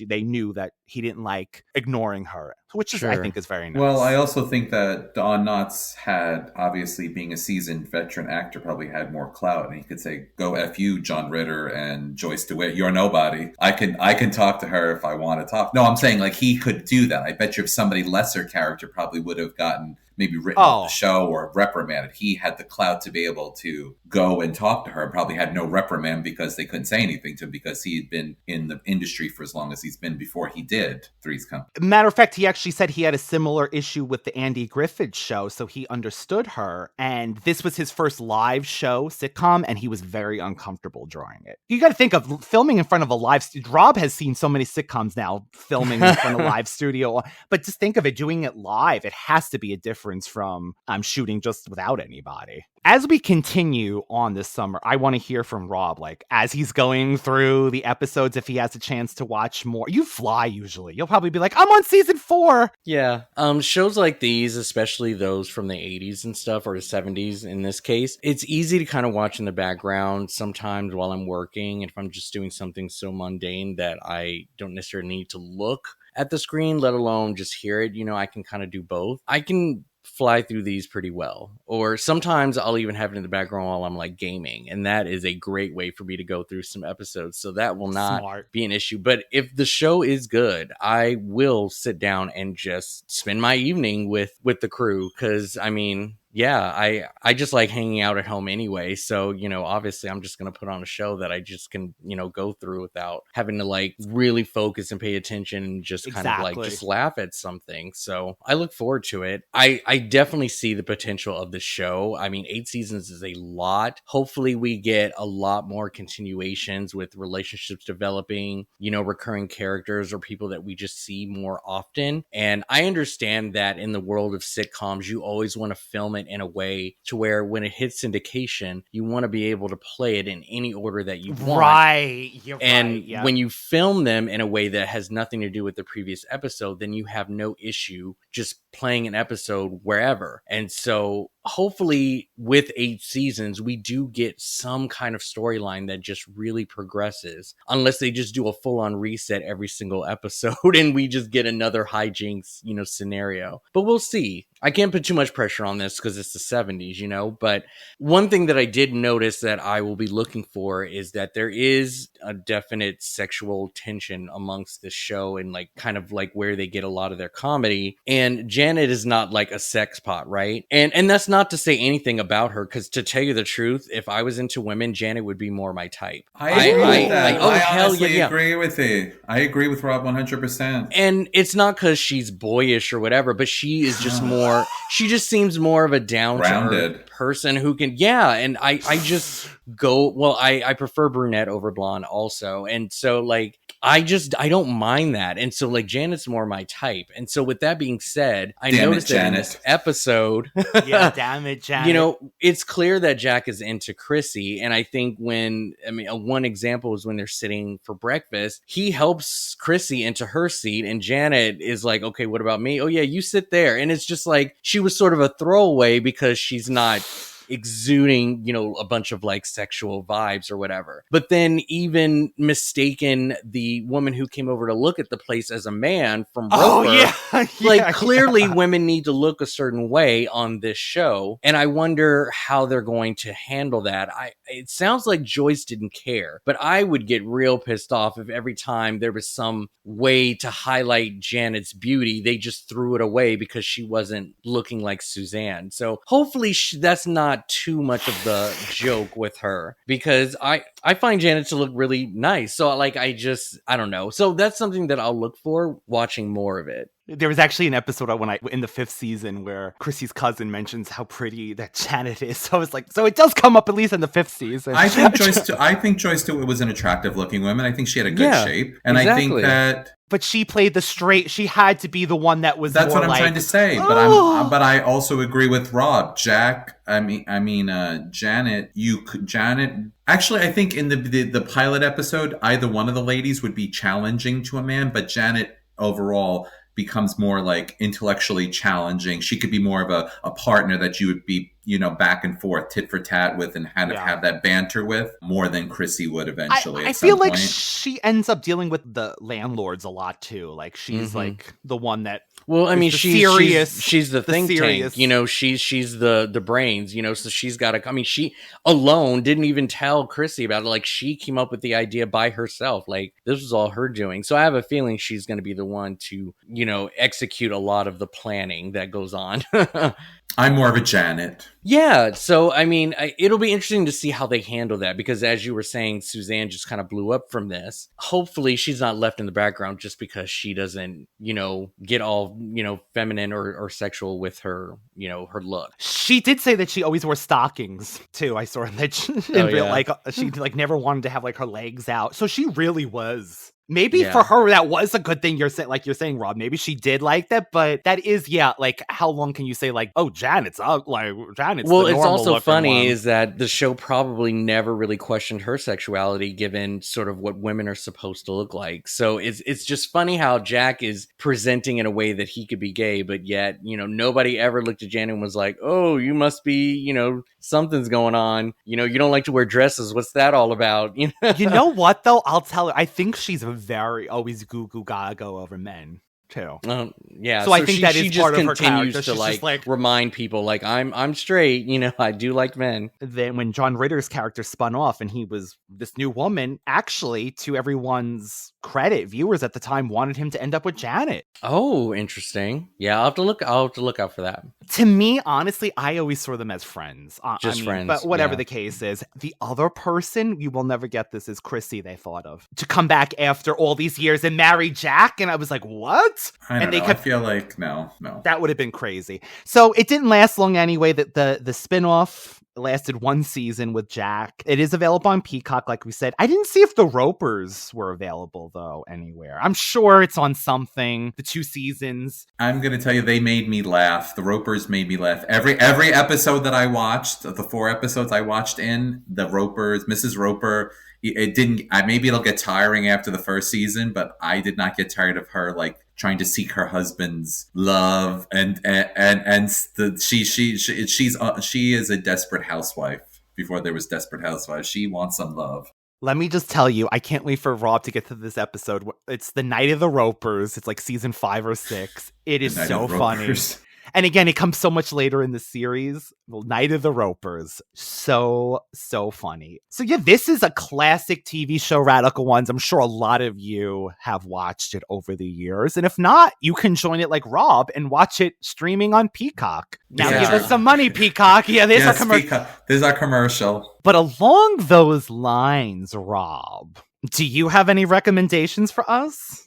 they knew that he didn't like ignoring her. which is, I think, is very nice. Well, I also think that Don Knotts had, obviously being a seasoned veteran actor, probably had more clout, and he could say, "Go F you, John Ritter and Joyce DeWitt. You're nobody. I can talk to her if I want to talk." No, I'm saying like he could do that. I bet you if somebody lesser character probably would have gotten maybe written off the show or reprimanded. He had the clout to be able to go and talk to her, and probably had no reprimand because they couldn't say anything to him because he had been in the industry for as long as he's been before he did Three's Company. Matter of fact, he actually said he had a similar issue with the Andy Griffith show, so he understood her, and this was his first live show sitcom, and he was very uncomfortable drawing it. You got to think of filming in front of a live Rob has seen so many sitcoms now filming in front of a live studio, but just think of it, doing it live, it has to be a difference from I'm shooting just without anybody. As we continue on this summer, I want to hear from Rob, like, as he's going through the episodes, if he has a chance to watch more. You fly usually. You'll probably be like, I'm on season 4. Yeah. Shows like these, especially those from the 80s and stuff, or the 70s in this case, it's easy to kind of watch in the background sometimes while I'm working. And if I'm just doing something so mundane that I don't necessarily need to look at the screen, let alone just hear it, I can kind of do both. I can fly through these pretty well, or sometimes I'll even have it in the background while I'm like gaming, and that is a great way for me to go through some episodes, so that will not be an issue. But if the show is good, I will sit down and just spend my evening with the crew, because I just like hanging out at home anyway. So, obviously I'm just going to put on a show that I just can, go through without having to like really focus and pay attention and just kind of like just laugh at something. So I look forward to it. I definitely see the potential of the show. 8 seasons is a lot. Hopefully we get a lot more continuations with relationships developing, recurring characters or people that we just see more often. And I understand that in the world of sitcoms, you always want to film it in a way to where when it hits syndication, you want to be able to play it in any order that you want. Right. When you film them in a way that has nothing to do with the previous episode, then you have no issue just playing an episode wherever. And so hopefully with 8 seasons, we do get some kind of storyline that just really progresses, unless they just do a full-on reset every single episode and we just get another hijinks, scenario. But we'll see. I can't put too much pressure on this because it's the 70s, but one thing that I did notice that I will be looking for is that there is a definite sexual tension amongst this show and like kind of like where they get a lot of their comedy. And Janet is not like a sex pot, right? And that's not to say anything about her, because to tell you the truth, if I was into women, Janet would be more my type. I agree with that. I honestly agree with it. I agree with Rob 100%. And it's not because she's boyish or whatever, but she is just more, she just seems more of a down-to-earth person who can, and I just go, well, I prefer brunette over blonde also. And so like, I don't mind that. And so like Janet's more my type. And so with that being said, I noticed that in this episode, damn it, Janet. it's clear that Jack is into Chrissy. And I think one example is when they're sitting for breakfast, he helps Chrissy into her seat and Janet is like, okay, what about me? Oh yeah, you sit there. And it's just like, she was sort of a throwaway because she's not exuding, a bunch of like sexual vibes or whatever. But then even mistaken the woman who came over to look at the place as a man from Roper. Clearly women need to look a certain way on this show. And I wonder how they're going to handle that. It sounds like Joyce didn't care, but I would get real pissed off if every time there was some way to highlight Janet's beauty, they just threw it away because she wasn't looking like Suzanne. So hopefully that's not too much of the joke with her, because I find Janet to look really nice. So like, I don't know. So that's something that I'll look for watching more of it. There was actually an episode in the 5th season where Chrissy's cousin mentions how pretty that Janet is. So I was like, so it does come up at least in the 5th season. I think Joyce DeWitt was an attractive looking woman. I think she had a good shape. And exactly. I think that... But she played she had to be the one that was That's more what I'm trying to say. But I also agree with Rob. Janet, actually, I think in the pilot episode, either one of the ladies would be challenging to a man, but Janet overall becomes more like intellectually challenging. She could be more of a partner that you would be, back and forth, tit for tat with and have that banter with more than Chrissy would eventually. I feel like she ends up dealing with the landlords a lot too. Like she's like the one that Well, I mean, she's the think serious. tank, you know, she's the brains, you know, so she's got to, I mean, she alone didn't even tell Chrissy about it. Like, she came up with the idea by herself. Like, this was all her doing. So I have a feeling she's going to be the one to, you know, execute a lot of the planning that goes on. I'm more of a Janet. Yeah, so I mean, it'll be interesting to see how they handle that, because as you were saying, Suzanne just kind of blew up from this. Hopefully she's not left in the background just because she doesn't, you know, get all, you know, feminine or sexual with her, you know, her look. She did say that she always wore stockings too. I saw that she, like she like never wanted to have like her legs out. So she really was. Maybe for her, that was a good thing. You're saying, Rob, maybe she did like that, but that is, like, how long can you say, like, oh, Janet's up, like, Janet's well, the it's also funny one. Is that the show probably never really questioned her sexuality, given sort of what women are supposed to look like. So it's just funny how Jack is presenting in a way that he could be gay, but yet, you know, nobody ever looked at Janet and was like, oh, you must be, you know, something's going on. You know, you don't like to wear dresses. What's that all about? You know what, though? I'll tell her. I think she's very always goo gaga over men too. Yeah. So I think that is part of her character. To like remind people, like, I'm straight. You know, I do like men. Then when John Ritter's character spun off and he was this new woman, actually, to everyone's credit, viewers at the time wanted him to end up with Janet. Oh, interesting. Yeah, I'll have to look out for that. To me, honestly, I always saw them as friends. Friends. But whatever the case is, the other person, you will never get this, is Chrissy, they thought of. To come back after all these years and marry Jack, and I was like, what? I feel like, no. That would have been crazy. So it didn't last long anyway. That the spinoff lasted one season with Jack. It is available on Peacock, like we said. I didn't see if the Ropers were available, though, anywhere. I'm sure it's on something. The 2 seasons. I'm going to tell you, they made me laugh. The Ropers made me laugh. Every episode that I watched, the 4 episodes I watched the Ropers, Mrs. Roper, it didn't, maybe it'll get tiring after the first season, but I did not get tired of her, like, trying to seek her husband's love, and she is a desperate housewife. Before there was Desperate Housewives, she wants some love. Let me just tell you, I can't wait for Rob to get to this episode. It's the Night of the Ropers. It's like season 5 or 6. It is so funny. And again, it comes so much later in the series. The Night of the Ropers. So funny. So yeah, this is a classic TV show, Radical Ones. I'm sure a lot of you have watched it over the years. And if not, you can join it like Rob and watch it streaming on Peacock. Now give us some money, Peacock. Yeah, there's our commercial. There's our commercial. But along those lines, Rob, do you have any recommendations for us?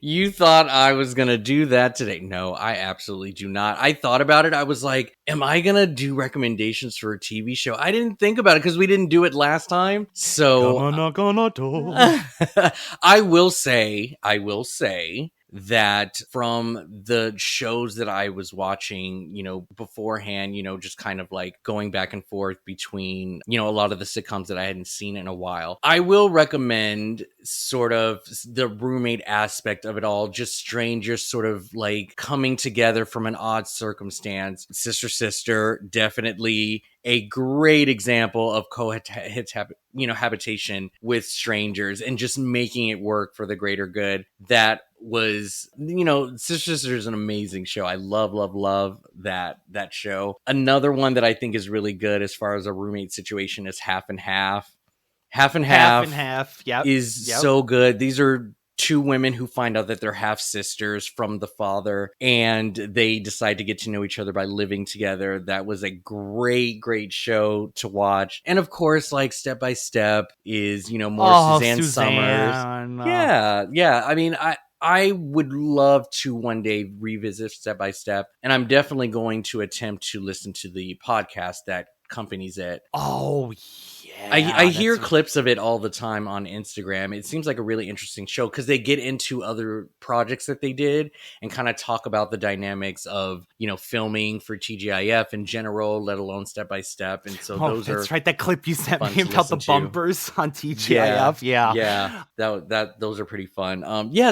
You thought I was going to do that today. No, I absolutely do not. I thought about it. I was like, am I going to do recommendations for a TV show? I didn't think about it because we didn't do it last time. So I will say that from the shows that I was watching, you know, beforehand, you know, just kind of like going back and forth between, you know, a lot of the sitcoms that I hadn't seen in a while, I will recommend sort of the roommate aspect of it all, just strangers sort of like coming together from an odd circumstance. Sister, definitely a great example of habitation with strangers and just making it work for the greater good. That was, you know, Sister is an amazing show. I love that show. Another one that I think is really good as far as a roommate situation is Half and Half. Half and Half is so good. These are 2 women who find out that they're half sisters from the father, and they decide to get to know each other by living together. That was a great show to watch. And of course, like Step by Step is, you know, more Suzanne Summers. Yeah. I mean, I would love to one day revisit Step by Step, and I'm definitely going to attempt to listen to the podcast that accompanies it. Oh, yeah. I hear clips of it all the time on Instagram. It seems like a really interesting show because they get into other projects that they did and kind of talk about the dynamics of, you know, filming for TGIF in general, let alone Step by Step. And so that's right. That clip you sent me about the bumpers on TGIF. Yeah. Those are pretty fun.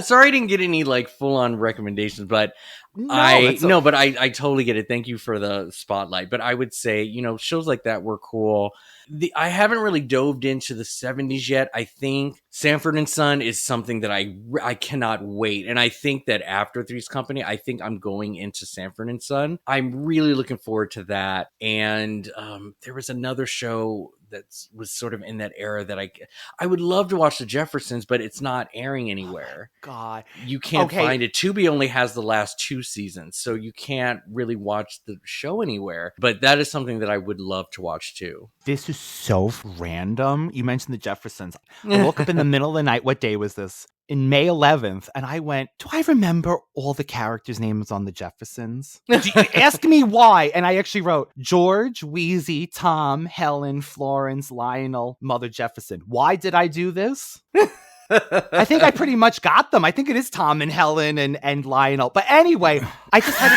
Sorry I didn't get any like full on recommendations, but But I totally get it. Thank you for the spotlight. But I would say, shows like that were cool. I haven't really dove into the 70s yet. I think Sanford and Son is something that I cannot wait. And I think that after Three's Company, I think I'm going into Sanford and Son. I'm really looking forward to that. And there was another show that was sort of in that era that I would love to watch The Jeffersons, but it's not airing anywhere. Oh, God. You can't find it. Tubi only has the last 2 seasons, so you can't really watch the show anywhere. But that is something that I would love to watch too. This is so random. You mentioned The Jeffersons. I woke up in the middle of the night. What day was this? In May 11th, and I went, do I remember all the characters' names on The Jeffersons? Ask me why. And I actually wrote George, Wheezy, Tom, Helen, Florence, Lionel, Mother Jefferson. Why did I do this? I think I pretty much got them. I think it is Tom and Helen and Lionel. But anyway, I just had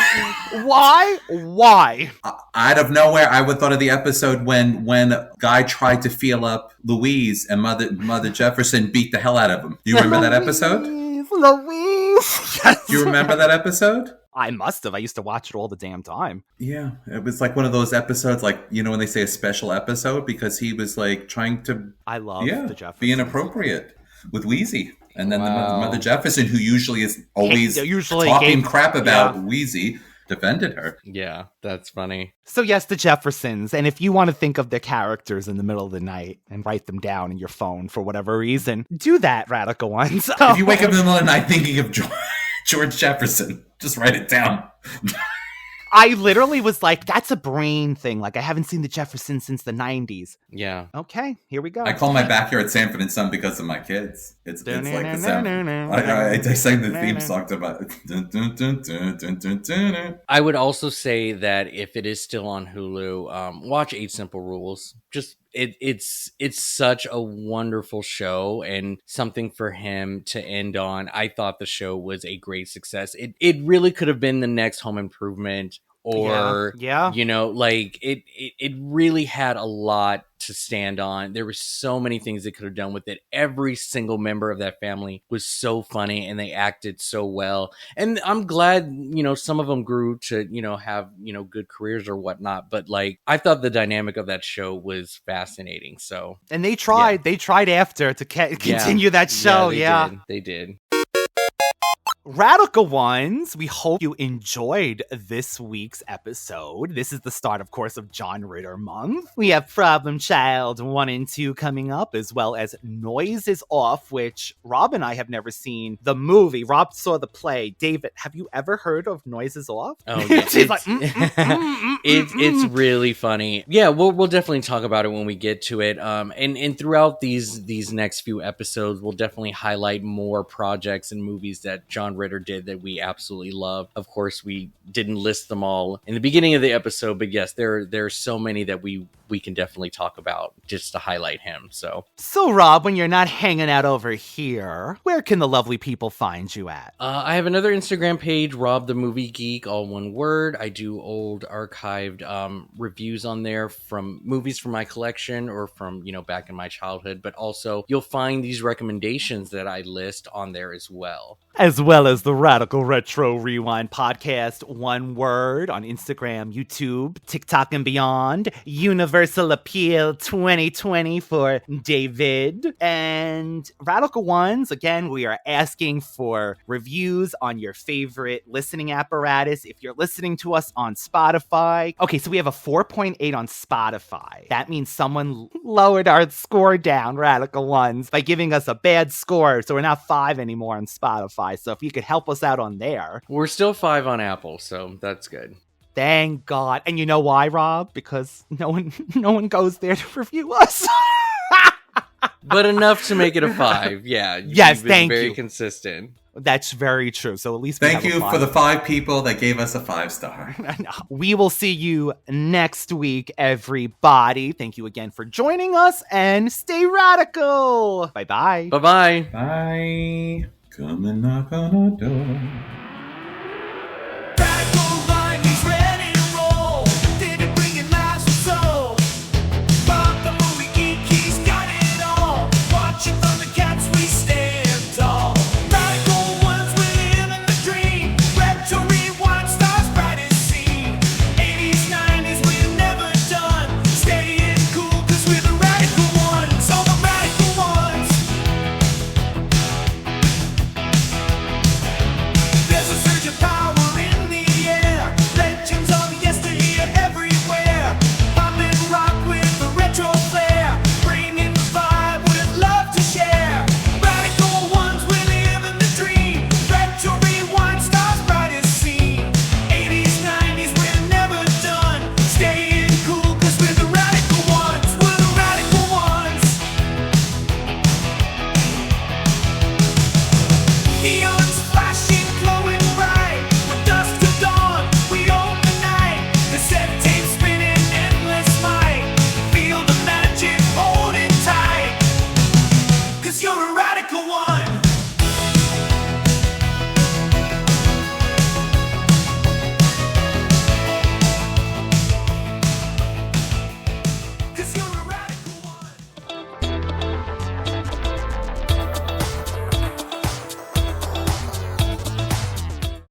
to... Why? Out of nowhere, I would thought of the episode when a guy tried to feel up Louise and Mother Jefferson beat the hell out of him. Do you remember that episode? Louise. Do you remember that episode? I must have. I used to watch it all the damn time. Yeah, it was like one of those episodes, like, when they say a special episode, because he was like trying to... I love The Jeffersons. Be inappropriate with Wheezy. And then the Mother Jefferson, who usually is always talking crap about Wheezy, defended her. Yeah, that's funny. So yes, The Jeffersons. And if you want to think of the characters in the middle of the night and write them down in your phone for whatever reason, do that, Radical Ones. If you wake up in the middle of the night thinking of George Jefferson, just write it down. I literally was like, that's a brain thing. Like, I haven't seen The Jeffersons since the 90s. Yeah. Okay, here we go. I call my backyard Sanford and Son because of my kids. It's like the sound. I sang the theme song about it. I would also say that if it is still on Hulu, watch 8 Simple Rules. Just it's such a wonderful show and something for him to end on. I thought the show was a great success. It really could have been the next Home Improvement. Or, it really had a lot to stand on. There were so many things they could have done with it. Every single member of that family was so funny and they acted so well. And I'm glad, some of them grew to, have, good careers or whatnot. But I thought the dynamic of that show was fascinating. So, and they tried after to continue that show. They did. Radical Ones, we hope you enjoyed this week's episode. This is the start, of course, of John Ritter Month. We have Problem Child 1 and 2 coming up, as well as Noise is Off, which Rob and I have never seen the movie. Rob saw the play. David, have you ever heard of Noise is Off? Oh, yeah. It's really funny. Yeah, we'll definitely talk about it when we get to it. And throughout these next few episodes, we'll definitely highlight more projects and movies that John Ritter did that we absolutely love. Of course, we didn't list them all in the beginning of the episode, but yes, there are so many that we can definitely talk about just to highlight him. So Rob, when you're not hanging out over here, where can the lovely people find you at? I have another Instagram page, Rob the Movie Geek, all one word. I do old archived reviews on there from movies from my collection or from back in my childhood, but also you'll find these recommendations that I list on there as well. As well as the Radical Retro Rewind podcast, one word, on Instagram, YouTube, TikTok, and beyond. Universal Appeal 2020 for David. And Radical Ones, again, we are asking for reviews on your favorite listening apparatus. If you're listening to us on Spotify. Okay, so we have a 4.8 on Spotify. That means someone lowered our score down, Radical Ones, by giving us a bad score. So we're not 5 anymore on Spotify. So if you could help us out on there. We're still 5 on Apple, so that's good. Thank God. And you know why, Rob? Because no one goes there to review us. But enough to make it a 5. Yeah. Yes, thank you. Very consistent. That's very true. So at least thank you for the 5 people that gave us a 5-star. We will see you next week, everybody. Thank you again for joining us and stay radical. Bye-bye. Bye-bye. Bye. Come and knock on our door.